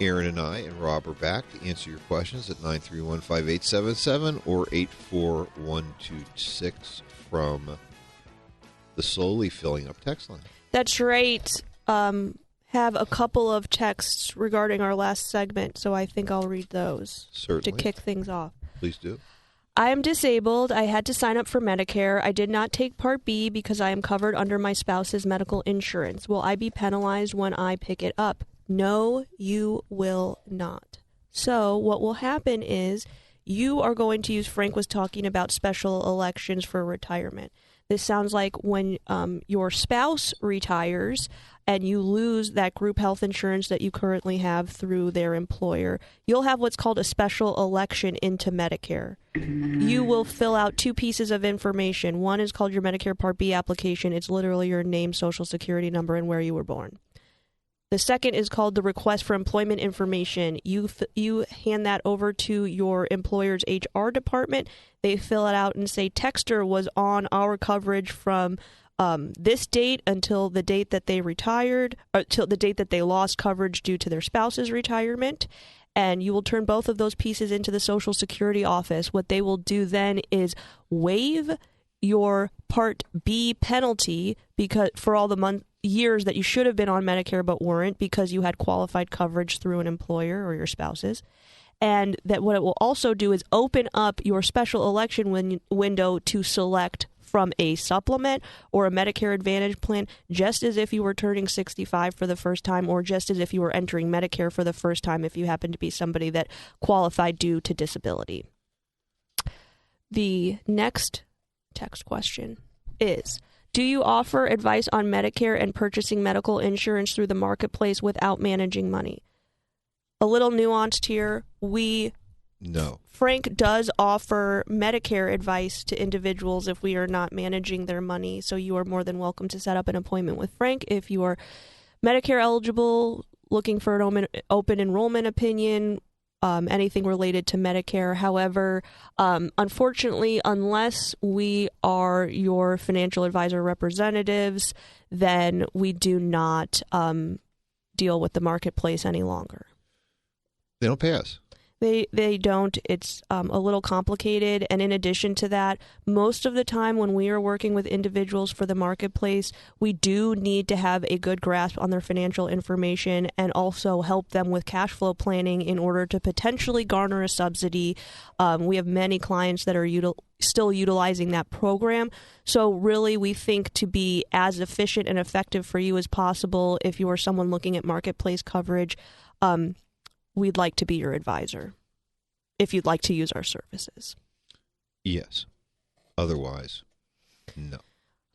Aaron and I and Rob are back to answer your questions at 931-5877 or 84126 from the slowly filling up text line. That's right. Have a couple of texts regarding our last segment, so I think I'll read those. Certainly. To kick things off. Please do. I am disabled. I had to sign up for Medicare. I did not take Part B because I am covered under my spouse's medical insurance. Will I be penalized when I pick it up? No, you will not. So what will happen is you are going to use, Frank was talking about special elections for retirement. This sounds like when your spouse retires and you lose that group health insurance that you currently have through their employer, you'll have what's called a special election into Medicare. You will fill out two pieces of information. One is called your Medicare Part B application. It's literally your name, social security number, and where you were born. The second is called the request for employment information. You hand that over to your employer's HR department. They fill it out and say, Texter was on our coverage from this date until the date that they retired, or till the date that they lost coverage due to their spouse's retirement. And you will turn both of those pieces into the Social Security office. What they will do then is waive your Part B penalty because for all the years that you should have been on Medicare but weren't because you had qualified coverage through an employer or your spouse's. And that what it will also do is open up your special election window to select from a supplement or a Medicare Advantage plan, just as if you were turning 65 for the first time, or just as if you were entering Medicare for the first time if you happen to be somebody that qualified due to disability. The next text question is, do you offer advice on Medicare and purchasing medical insurance through the marketplace without managing money? A little nuanced here. No. Frank does offer Medicare advice to individuals if we are not managing their money. So you are more than welcome to set up an appointment with Frank if you are Medicare eligible, looking for an open enrollment opinion, anything related to Medicare. However, unfortunately, unless we are your financial advisor representatives, then we do not deal with the marketplace any longer. They don't pay us. They don't. It's a little complicated. And in addition to that, most of the time when we are working with individuals for the marketplace, we do need to have a good grasp on their financial information and also help them with cash flow planning in order to potentially garner a subsidy. We have many clients that are still utilizing that program. So really, we think to be as efficient and effective for you as possible, if you are someone looking at marketplace coverage, we'd like to be your advisor if you'd like to use our services. Yes. Otherwise, no.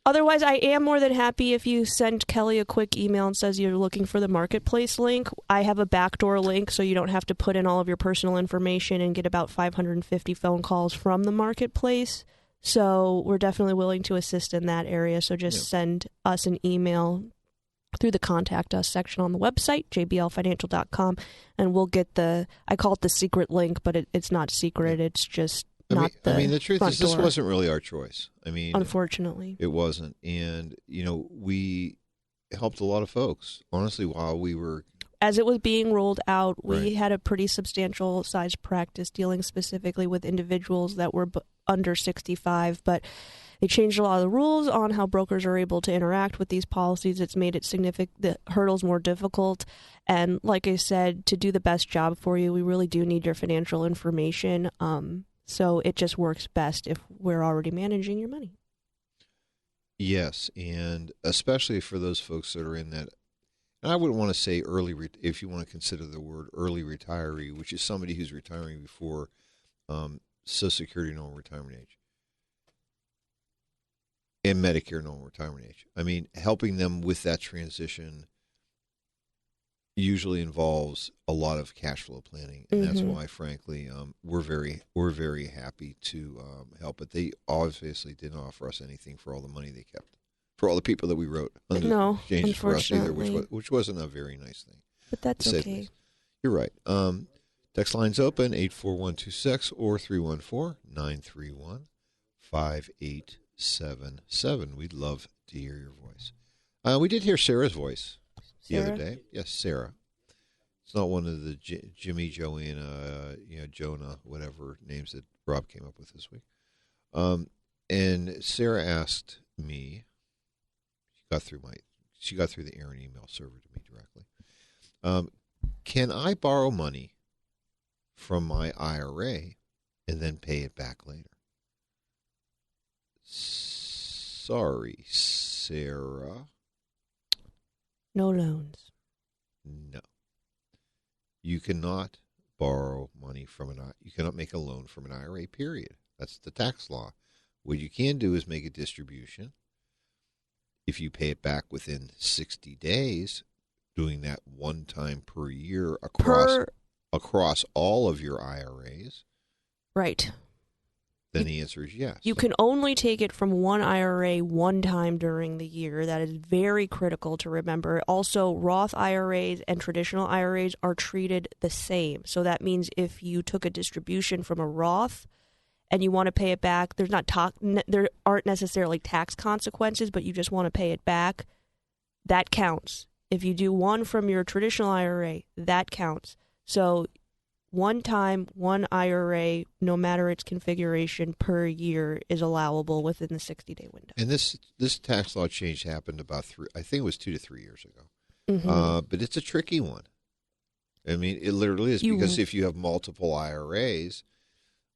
Otherwise, I am more than happy if you send Kelly a quick email and says you're looking for the marketplace link. I have a backdoor link so you don't have to put in all of your personal information and get about 550 phone calls from the marketplace. So we're definitely willing to assist in that area. So just send us an email through the Contact Us section on the website, jblfinancial.com, and we'll get I call it the secret link, but it's not secret. It's just the truth front is this door. wasn't really our choice. Unfortunately. It wasn't. And, we helped a lot of folks, honestly, while we were... As it was being rolled out, we Right. had a pretty substantial size practice dealing specifically with individuals that were under 65, but they changed a lot of the rules on how brokers are able to interact with these policies. It's made it the hurdles more difficult. And like I said, to do the best job for you, we really do need your financial information. So it just works best if we're already managing your money. Yes, and especially for those folks that are in that, and I wouldn't want to say if you want to consider the word early retiree, which is somebody who's retiring before Social Security normal retirement age and Medicare normal retirement age. Helping them with that transition usually involves a lot of cash flow planning, and that's why, frankly, we're very happy to help. But they obviously didn't offer us anything for all the money they kept, for all the people that we wrote under No, exchanges for us either, unfortunately. which wasn't a very nice thing. But that's to say the okay. least. You're right. Text line's open, 84126 or 314-931-5877. We'd love to hear your voice. We did hear Sarah's voice the other day. Yes, Sarah. It's not one of the Jimmy, Joanna, Jonah, whatever names that Rob came up with this week. And Sarah asked me, she got through the Aaron email server to me directly. Can I borrow money from my IRA and then pay it back later? Sorry, Sarah. No loans. No. You cannot borrow money you cannot make a loan from an IRA, period. That's the tax law. What you can do is make a distribution. If you pay it back within 60 days, doing that one time per year across all of your IRAs, right. Then the answer is yes. You can only take it from one IRA one time during the year. That is very critical to remember. Also, Roth IRAs and traditional IRAs are treated the same. So that means if you took a distribution from a Roth and you want to pay it back, there aren't necessarily tax consequences, but you just want to pay it back, that counts. If you do one from your traditional IRA, that counts. So one time, one IRA, no matter its configuration per year, is allowable within the 60-day window. And this tax law change happened about 2 to 3 years ago. But it's a tricky one. It literally is, because if you have multiple IRAs,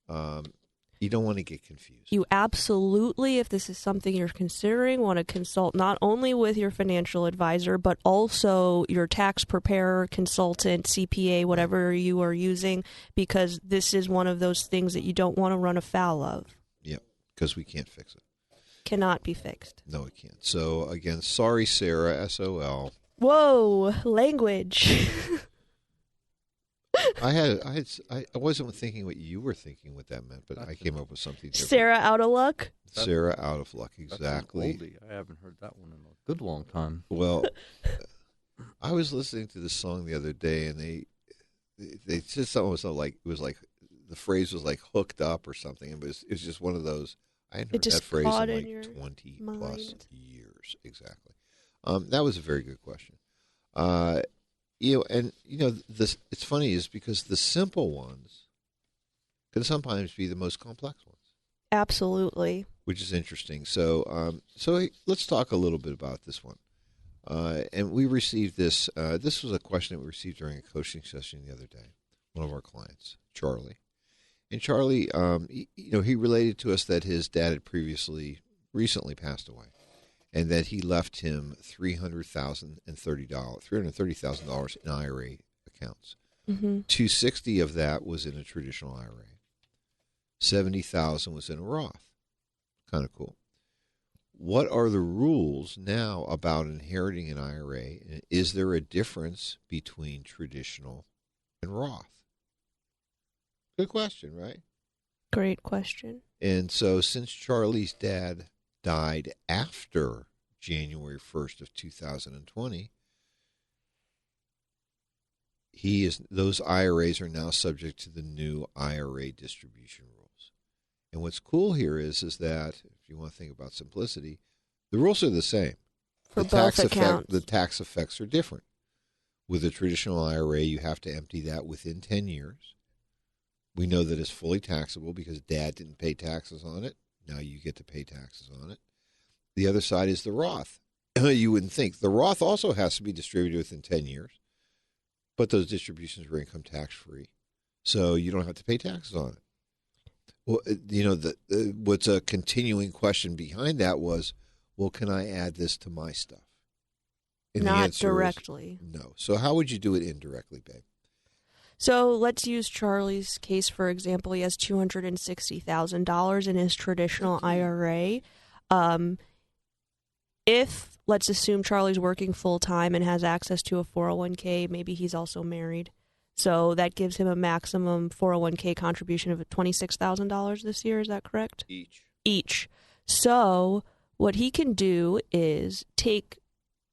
you don't want to get confused. You absolutely, if this is something you're considering, want to consult not only with your financial advisor, but also your tax preparer, consultant, CPA, whatever you are using, because this is one of those things that you don't want to run afoul of. Yep, because we can't fix it. Cannot be fixed. No, it can't. So, again, sorry, Sarah, SOL. Whoa, language. I wasn't thinking what you were thinking what that meant, but I came up with something different. Sarah out of luck? Sarah out of luck, exactly. That's an oldie. I haven't heard that one in a good long time. Well, I was listening to this song the other day, and they said something was like, it was like, the phrase was like hooked up or something, and it was just one of those. I hadn't heard that phrase in like 20 plus years. Exactly. That was a very good question. It's funny is because the simple ones can sometimes be the most complex ones. Absolutely. Which is interesting. So let's talk a little bit about this one. And we received this. This was a question that we received during a coaching session the other day. One of our clients, Charlie. And Charlie, he related to us that his dad had recently passed away, and that he left him $330,000 in IRA accounts. $260,000 of that was in a traditional IRA. $70,000 was in a Roth. Kind of cool. What are the rules now about inheriting an IRA? And is there a difference between traditional and Roth? Good question, right? Great question. And so since Charlie's dad died after January 1st of 2020, those IRAs are now subject to the new IRA distribution rules. And what's cool here is that, if you want to think about simplicity, the rules are the same. For both accounts. The tax effects are different. With a traditional IRA, you have to empty that within 10 years. We know that it's fully taxable because Dad didn't pay taxes on it. Now you get to pay taxes on it. The other side is the Roth. You wouldn't think. The Roth also has to be distributed within 10 years, but those distributions are income tax-free, so you don't have to pay taxes on it. Well, what's a continuing question behind that was, well, can I add this to my stuff? And not directly. No. So how would you do it indirectly, babe? So let's use Charlie's case, for example. He has $260,000 in his traditional IRA. If, let's assume Charlie's working full-time and has access to a 401k, maybe he's also married. So that gives him a maximum 401k contribution of $26,000 this year. Is that correct? Each. So what he can do is take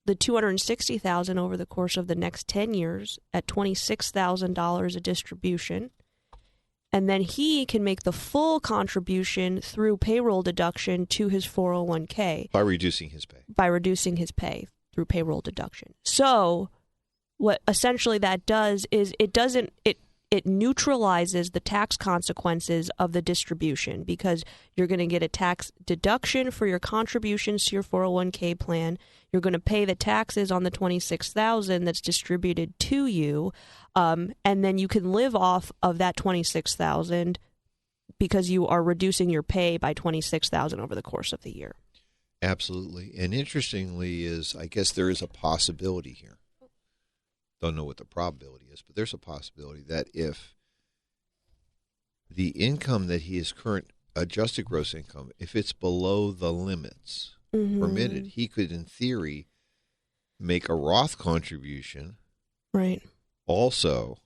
the $260,000 over the course of the next 10 years at $26,000 a distribution, and then he can make the full contribution through payroll deduction to his 401k. By reducing his pay. By reducing his pay through payroll deduction. So what essentially that does is it neutralizes the tax consequences of the distribution, because you're going to get a tax deduction for your contributions to your 401k plan. You're going to pay the taxes on the $26,000 that's distributed to you, and then you can live off of that $26,000 because you are reducing your pay by $26,000 over the course of the year. Absolutely. And interestingly is, I guess there is a possibility here. Don't know what the probability is, but there's a possibility that if the income that his current adjusted gross income, if it's below the limits permitted, he could, in theory, make a Roth contribution. Right. Also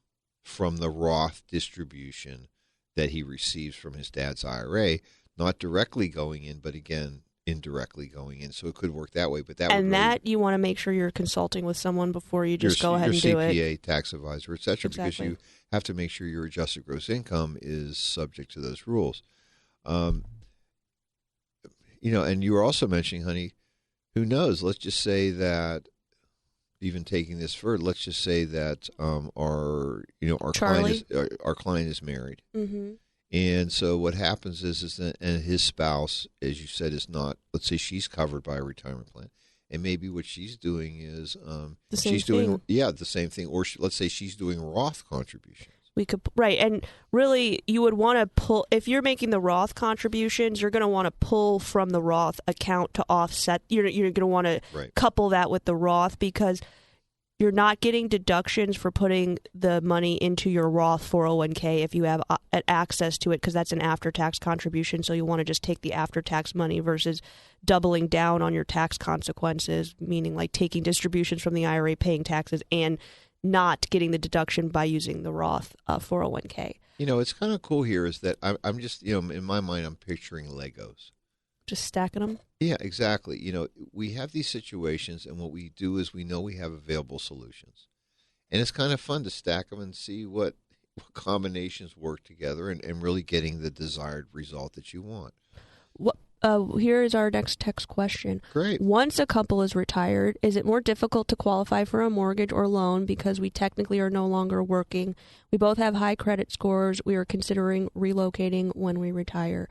from the Roth distribution that he receives from his dad's IRA, not directly going in, but again, indirectly going in. So it could work that way. But that you want to make sure you're consulting with someone before you just go ahead and do it. Your CPA, tax advisor, et cetera, Exactly. because you have to make sure your adjusted gross income is subject to those rules. And you were also mentioning, honey, who knows? Let's just say that, even taking this further, let's just say that our client is married. Mm-hmm. And so what happens is that, and his spouse, as you said, is not, let's say she's covered by a retirement plan. And maybe what she's doing is the same thing. Or let's say she's doing Roth contributions. Right. And really, you would want to pull, if you're making the Roth contributions, you're going to want to pull from the Roth account to offset. You're going to want to couple that with the Roth, because you're not getting deductions for putting the money into your Roth 401k if you have access to it, because that's an after-tax contribution. So you want to just take the after-tax money versus doubling down on your tax consequences, meaning like taking distributions from the IRA, paying taxes, and not getting the deduction by using the Roth 401k. It's kind of cool here is that I'm just, in my mind, I'm picturing Legos. Just stacking them? Yeah, exactly. We have these situations, and what we do is we know we have available solutions. And it's kind of fun to stack them and see what combinations work together and really getting the desired result that you want. Here is our next text question. Great. Once a couple is retired, is it more difficult to qualify for a mortgage or loan because we technically are no longer working? We both have high credit scores. We are considering relocating when we retire.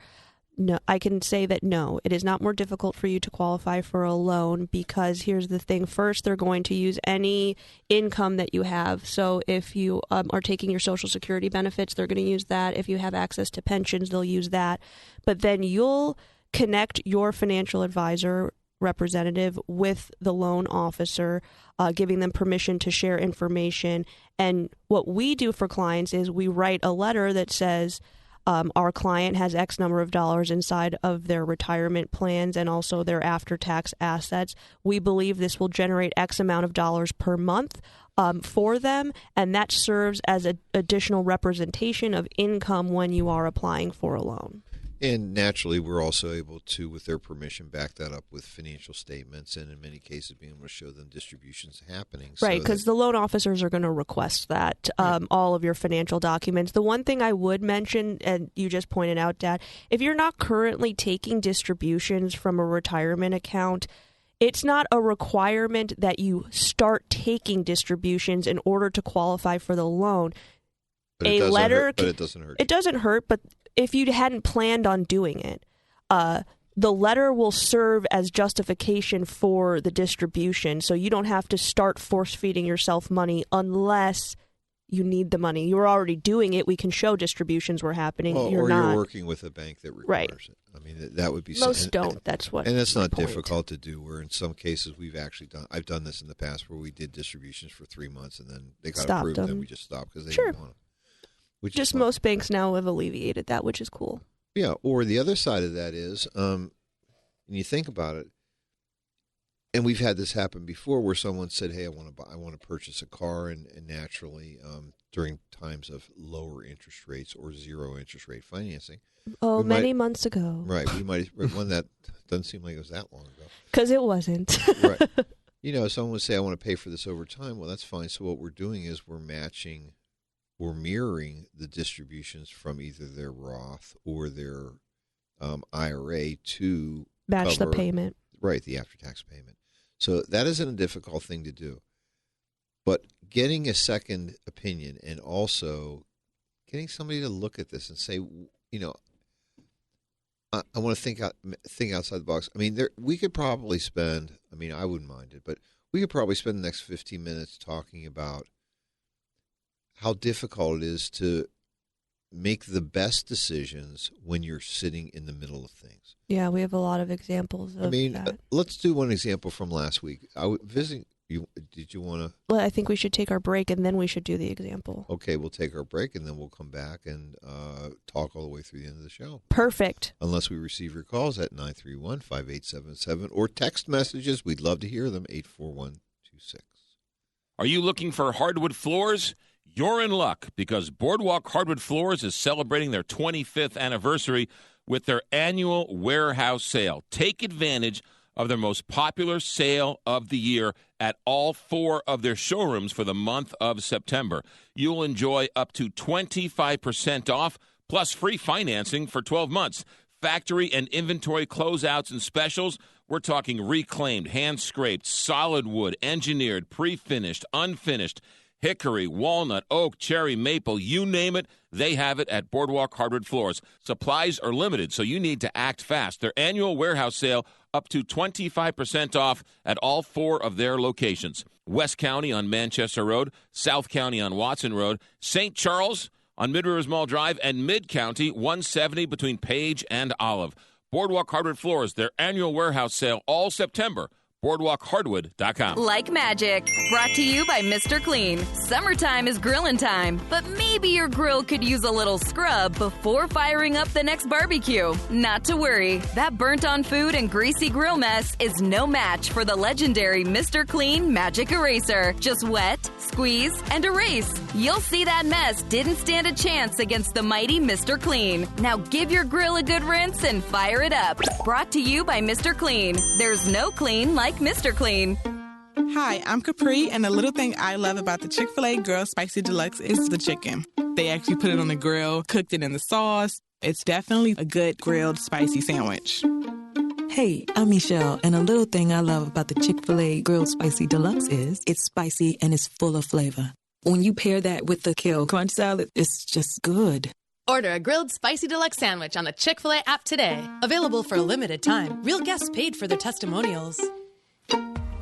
No, I can say that no, it is not more difficult for you to qualify for a loan, because here's the thing. First, they're going to use any income that you have. So if you are taking your Social Security benefits, they're going to use that. If you have access to pensions, they'll use that. But then you'll connect your financial advisor representative with the loan officer, giving them permission to share information. And what we do for clients is we write a letter that says, our client has X number of dollars inside of their retirement plans and also their after-tax assets. We believe this will generate X amount of dollars per month for them, and that serves as an additional representation of income when you are applying for a loan. And naturally, we're also able to, with their permission, back that up with financial statements, and in many cases, being able to show them distributions happening. Right, because the loan officers are going to request that, all of your financial documents. The one thing I would mention, and you just pointed out, Dad, if you're not currently taking distributions from a retirement account, it's not a requirement that you start taking distributions in order to qualify for the loan. But it doesn't hurt. It doesn't hurt, but if you hadn't planned on doing it, the letter will serve as justification for the distribution. So you don't have to start force-feeding yourself money unless you need the money. You're already doing it. We can show distributions were happening. You're working with a bank that requires it. I mean, that would be most don't. That's what. And that's not difficult to do. Where in some cases I've done this in the past where we did distributions for 3 months and then they got approved and then we just stopped because they didn't want them. Just most banks now have alleviated that, which is cool. Yeah, or the other side of that is, when you think about it, and we've had this happen before, where someone said, "Hey, I want to purchase a car," and naturally, during times of lower interest rates or zero interest rate financing. Oh, many months ago. Right, we might one that doesn't seem like it was that long ago. Because it wasn't. Right. Someone would say, "I want to pay for this over time." Well, that's fine. So what we're doing is we're mirroring the distributions from either their Roth or their IRA to match the payment. Right, the after-tax payment. So that isn't a difficult thing to do. But getting a second opinion and also getting somebody to look at this and say, I want to think outside the box. I mean, we could probably spend, I wouldn't mind it, but we could probably spend the next 15 minutes talking about how difficult it is to make the best decisions when you're sitting in the middle of things. Yeah, we have a lot of examples of that. Let's do one example from last week. I was visiting you. Did you want to? Well, I think we should take our break and then we should do the example. Okay, we'll take our break and then we'll come back and talk all the way through the end of the show. Perfect. Unless we receive your calls at 931-5877 or text messages. We'd love to hear them, 84126. Are you looking for hardwood floors? You're in luck because Boardwalk Hardwood Floors is celebrating their 25th anniversary with their annual warehouse sale. Take advantage of their most popular sale of the year at all 4 of their showrooms for the month of September. You'll enjoy up to 25% off plus free financing for 12 months. Factory and inventory closeouts and specials. We're talking reclaimed, hand-scraped, solid wood, engineered, pre-finished, unfinished, hickory, walnut, oak, cherry, maple, you name it, they have it at Boardwalk Hardwood Floors. Supplies are limited, so you need to act fast. Their annual warehouse sale, up to 25% off at all 4 of their locations. West County on Manchester Road, South County on Watson Road, St. Charles on Mid-Rivers Mall Drive, and Mid-County 170 between Page and Olive. Boardwalk Hardwood Floors, their annual warehouse sale all September. BoardwalkHardwood.com. Like magic. Brought to you by Mr. Clean. Summertime is grilling time, but maybe your grill could use a little scrub before firing up the next barbecue. Not to worry. That burnt-on food and greasy grill mess is no match for the legendary Mr. Clean Magic Eraser. Just wet, squeeze, and erase. You'll see that mess didn't stand a chance against the mighty Mr. Clean. Now give your grill a good rinse and fire it up. Brought to you by Mr. Clean. There's no clean like Mr. Clean. Hi, I'm Capri, and the little thing I love about the Chick-fil-A Grilled Spicy Deluxe is the chicken. They actually put it on the grill, cooked it in the sauce. It's definitely a good grilled spicy sandwich. Hey, I'm Michelle, and a little thing I love about the Chick-fil-A Grilled Spicy Deluxe is it's spicy and it's full of flavor. When you pair that with the Kale Crunch Salad, it's just good. Order a grilled spicy deluxe sandwich on the Chick-fil-A app today. Available for a limited time. Real guests paid for their testimonials.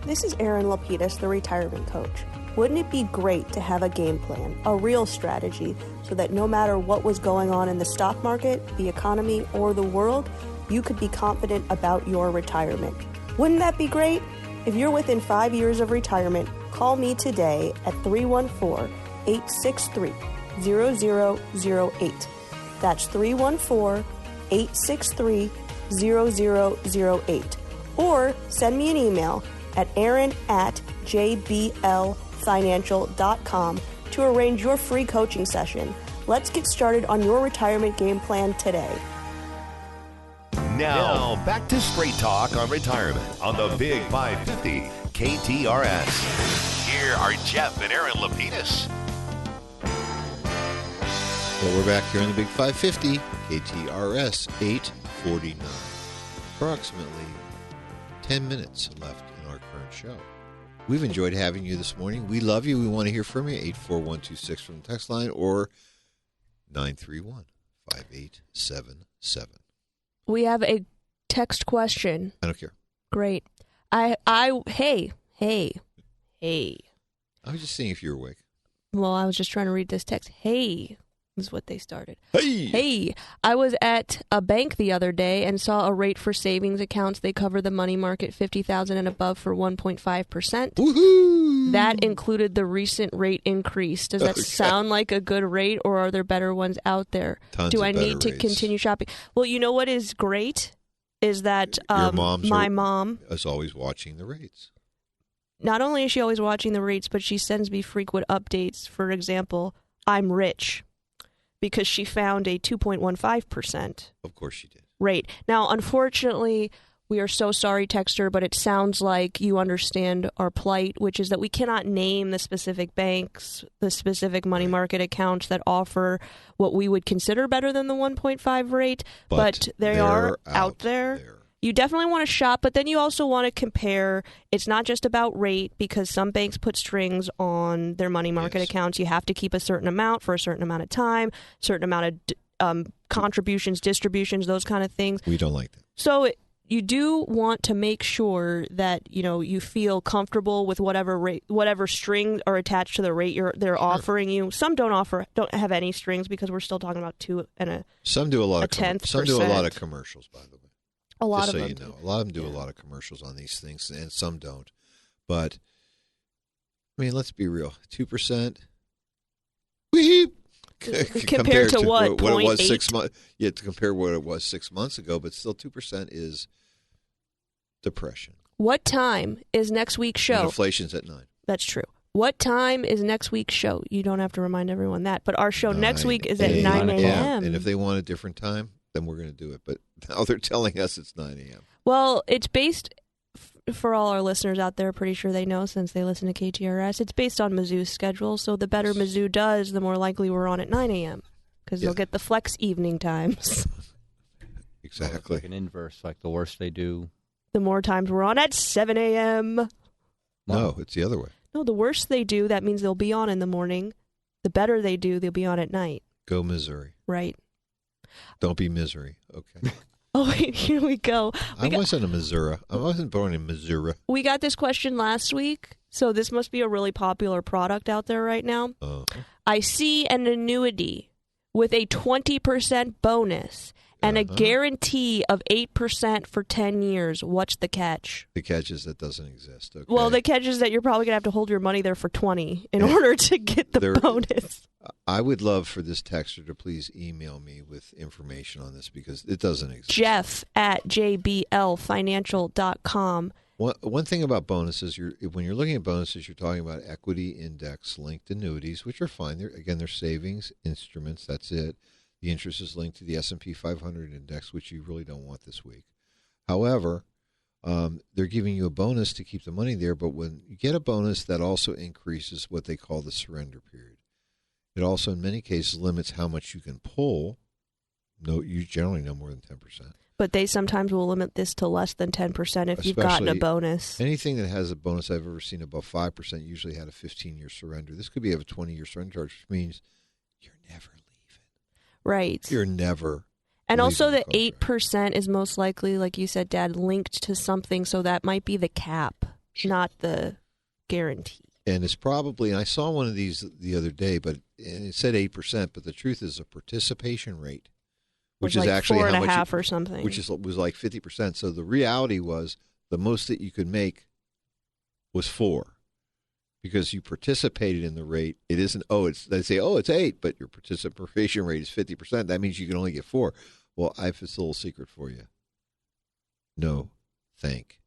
This is Erin Lapidus, the retirement coach. Wouldn't it be great to have a game plan, a real strategy, so that no matter what was going on in the stock market, the economy, or the world, you could be confident about your retirement? Wouldn't that be great? If you're within 5 years of retirement, call me today at 314-863-0008. That's 314-863-0008. Or send me an email at aaron@jblfinancial.com to arrange your free coaching session. Let's get started on your retirement game plan today. Now, back to Straight Talk on Retirement on the Big 550 KTRS. Here are Jeff and Aaron Lapidus. Well, we're back here on the Big 550 KTRS 849. Approximately 10 minutes left in our current show. We've enjoyed having you this morning. We love you. We want to hear from you. 84126 from the text line or 931-5877. We have a text question. I don't care. Great. Hey. I was just seeing if you're awake. Well, I was just trying to read this text. Hey is what they started. Hey, I was at a bank the other day and saw a rate for savings accounts. They cover the money market $50,000 and above for 1.5%. Woohoo! That included the recent rate increase. Does that sound like a good rate, or are there better ones out there? Do I need to continue shopping? Well, you know what is great is that my mom is always watching the rates. Not only is she always watching the rates, but she sends me frequent updates. For example, I'm rich, because she found a 2.15%. Of course she did. Rate. Now, unfortunately, we are so sorry, Texter, but it sounds like you understand our plight, which is that we cannot name the specific banks, the specific money market accounts that offer what we would consider better than the 1.5 rate, but they are out there. You definitely want to shop, but then you also want to compare. It's not just about rate, because some banks put strings on their money market accounts. You have to keep a certain amount for a certain amount of time, certain amount of contributions, distributions, those kind of things. We don't like that. So you do want to make sure that you feel comfortable with whatever rate, whatever strings are attached to the rate they're offering you. Some don't have any strings, because we're still talking about 2 and a some do a lot of some do a lot of commercials, by the way. A lot Just of so them. you know, a lot of them do a lot of commercials on these things, and some don't. But I mean, let's be real: 2%. Compared to what it was 6 months. Yeah, to compare what it was 6 months ago, but still 2% is depression. What time is next week's show? And inflation's at 9. That's true. What time is next week's show? You don't have to remind everyone that, but our show next week is at 9 a.m. And if they want a different time, then we're going to do it. But now they're telling us it's 9 a.m. Well, it's based, for all our listeners out there, pretty sure they know since they listen to KTRS, it's based on Mizzou's schedule. So the better Mizzou does, the more likely we're on at 9 a.m. because they'll get the flex evening times. Exactly. Like an inverse, like the worse they do. The more times we're on at 7 a.m. No, it's the other way. No, the worse they do, that means they'll be on in the morning. The better they do, they'll be on at night. Go Missouri. Right. Don't be misery. Okay. Oh, wait, here we go. I wasn't a Missouri. I wasn't born in Missouri. We got this question last week, so this must be a really popular product out there right now. I see an annuity with a 20% bonus and a guarantee of 8% for 10 years. What's the catch? The catch is that doesn't exist. Okay. Well, the catch is that you're probably going to have to hold your money there for 20 in order to get the bonus. I would love for this texter to please email me with information on this, because it doesn't exist. Jeff@jblfinancial.com. One thing about bonuses, when you're looking at bonuses, you're talking about equity index linked annuities, which are fine. They're savings instruments. That's it. The interest is linked to the S&P 500 index, which you really don't want this week. However, they're giving you a bonus to keep the money there, but when you get a bonus, that also increases what they call the surrender period. It also, in many cases, limits how much you can pull. No, you generally no more than 10%. But they sometimes will limit this to less than 10% if you've gotten a bonus. Anything that has a bonus I've ever seen above 5% usually had a 15-year surrender. This could be a 20-year surrender charge, which means you're never leaving. Right. You're never. And also the 8% is most likely, like you said, Dad, linked to something, so that might be the cap, not the guarantee. And it's probably, and I saw one of these the other day, and it said 8%, but the truth is a participation rate, which is like actually 4.5 or something, which was like 50%. So the reality was the most that you could make was 4, because you participated in the rate. It isn't. They say it's 8, but your participation rate is 50%. That means you can only get 4. Well, I have this little secret for you. No, thank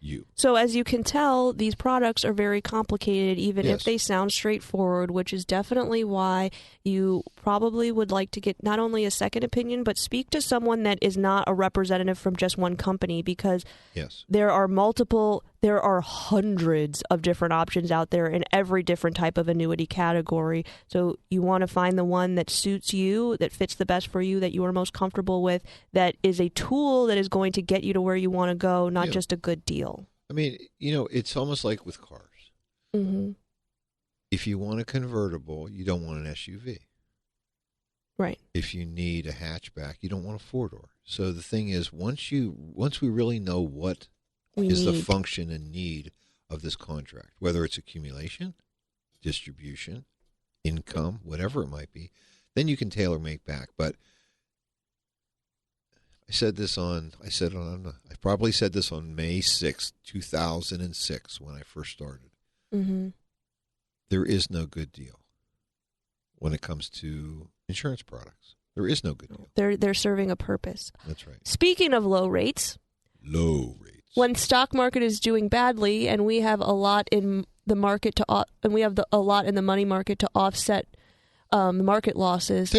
you. So as you can tell, these products are very complicated, even Yes. if they sound straightforward, which is definitely why you probably would like to get not only a second opinion, but speak to someone that is not a representative from just one company, because Yes. there are hundreds of different options out there in every different type of annuity category. So you want to find the one that suits you, that fits the best for you, that you are most comfortable with, that is a tool that is going to get you to where you want to go, not just a good deal. I mean, it's almost like with cars. Mm-hmm. If you want a convertible, you don't want an SUV. Right. If you need a hatchback, you don't want a four-door. So the thing is, once we really know what is the function and need of this contract, whether it's accumulation, distribution, income, whatever it might be, then you can tailor make back. But I probably said this on May 6th, 2006, when I first started. Mm-hmm. There is no good deal when it comes to insurance products. There is no good deal. They're serving a purpose. That's right. Speaking of low rates, when stock market is doing badly, and we have a lot in the market and we have a lot in the money market to offset the market losses,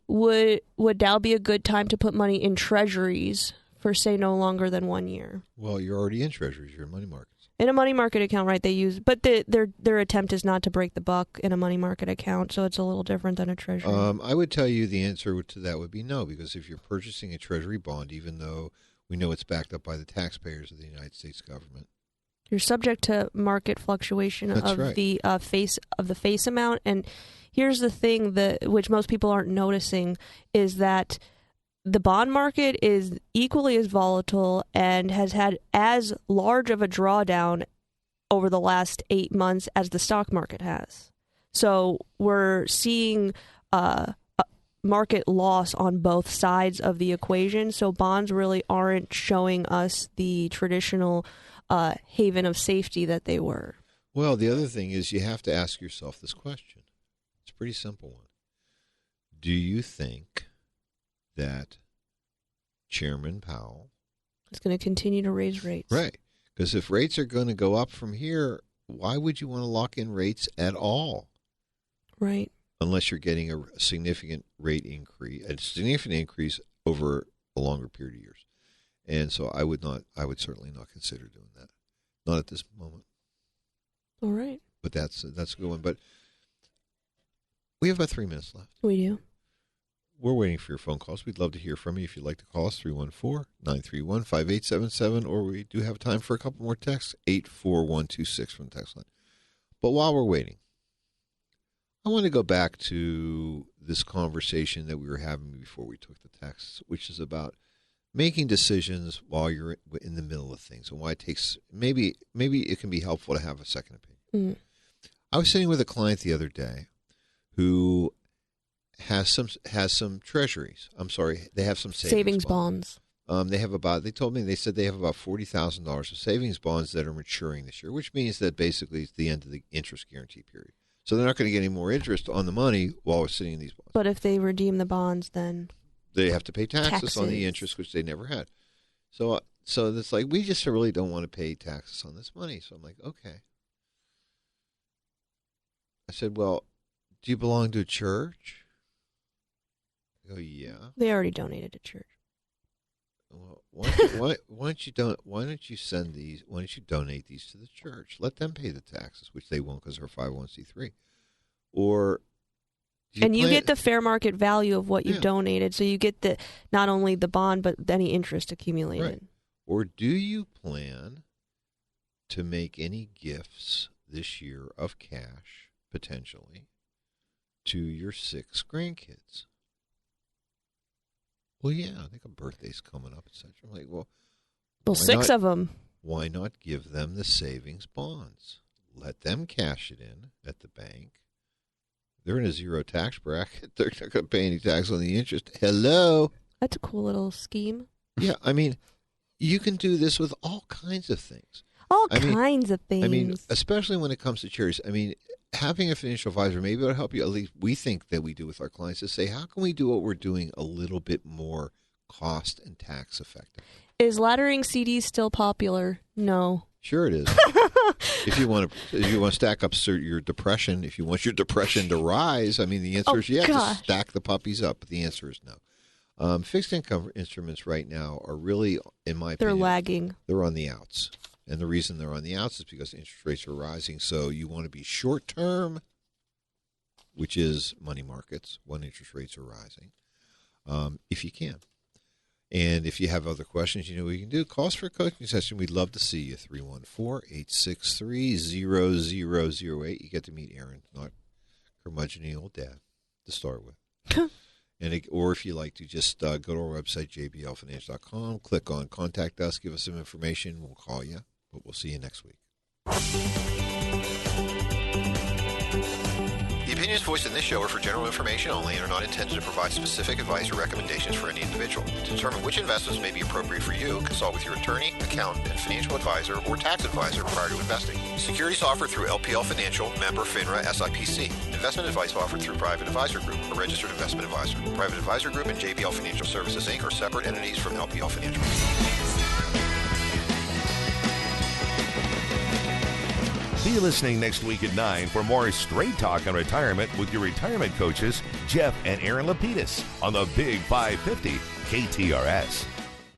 would now be a good time to put money in treasuries for, say, no longer than 1 year? Well, you're already in treasuries. You're in money markets. In a money market account, right? They use, but their attempt is not to break the buck in a money market account, so it's a little different than a treasury. I would tell you the answer to that would be no, because if you're purchasing a treasury bond, even though we know it's backed up by the taxpayers of the United States government, you're subject to market fluctuation the face amount. And here's the thing which most people aren't noticing is that the bond market is equally as volatile and has had as large of a drawdown over the last 8 months as the stock market has. So we're seeing market loss on both sides of the equation. So bonds really aren't showing us the traditional haven of safety that they were. Well, the other thing is you have to ask yourself this question. It's a pretty simple one. Do you think that Chairman Powell is going to continue to raise rates? Right. Because if rates are going to go up from here, why would you want to lock in rates at all? Right. Unless you're getting a significant rate increase, over a longer period of years. And so I would certainly not consider doing that. Not at this moment. All right. But that's a good one. But we have about 3 minutes left. We do. We're waiting for your phone calls. We'd love to hear from you. If you'd like to call us, 314-931-5877, or we do have time for a couple more texts, 84126 from the text line. But while we're waiting, I want to go back to this conversation that we were having before we took the texts, which is about making decisions while you're in the middle of things, and why it takes maybe it can be helpful to have a second opinion. Mm. I was sitting with a client the other day who has some treasuries. I'm sorry, they have some savings bonds. They told me they said they have about $40,000 of savings bonds that are maturing this year, which means that basically it's the end of the interest guarantee period. So they're not going to get any more interest on the money while we're sitting in these bonds. But if they redeem the bonds, then they have to pay taxes on the interest, which they never had. So it's like, we just really don't want to pay taxes on this money. So I'm like, okay. I said, well, do you belong to a church? I go, yeah. They already donated to church. Well, why don't you donate these to the church? Let them pay the taxes, which they won't because they're 501c3. Or you get the fair market value of what you've donated, so you get not only the bond but any interest accumulated. Right. Or do you plan to make any gifts this year of cash, potentially, to your 6 grandkids? Well, yeah, I think a birthday's coming up, etc. I'm like, well, 6 of them. Why not give them the savings bonds? Let them cash it in at the bank. They're in a zero tax bracket. They're not going to pay any tax on the interest. Hello. That's a cool little scheme. Yeah, I mean, you can do this with all kinds of things. All kinds of things. I mean, especially when it comes to charities. I mean, having a financial advisor, maybe it'll help you, at least we think that we do with our clients, to say, how can we do what we're doing a little bit more cost and tax effective? Is laddering CDs still popular? No. Sure it is. If you want to stack up your depression, if you want your depression to rise, I mean, the answer is yes, to stack the puppies up. But the answer is no. Fixed income instruments right now are really, in my opinion, they're lagging. They're on the outs. And the reason they're on the outs is because interest rates are rising. So you want to be short term, which is money markets when interest rates are rising, if you can. And if you have other questions, you know what you can do. Call us for a coaching session. We'd love to see you. 314-863-0008. You get to meet Aaron, not curmudgeon old dad, to start with. Or if you like to, just go to our website, jblfinance.com, click on Contact Us, give us some information. We'll call you, but we'll see you next week. The opinions voiced in this show are for general information only and are not intended to provide specific advice or recommendations for any individual. To determine which investments may be appropriate for you, consult with your attorney, accountant, and financial advisor or tax advisor prior to investing. Securities offered through LPL Financial, member FINRA SIPC. Investment advice offered through Private Advisor Group, a registered investment advisor. Private Advisor Group and JBL Financial Services, Inc. are separate entities from LPL Financial. Be listening next week at 9 for more Straight Talk on Retirement with your retirement coaches, Jeff and Aaron Lapidus, on the Big 550 KTRS.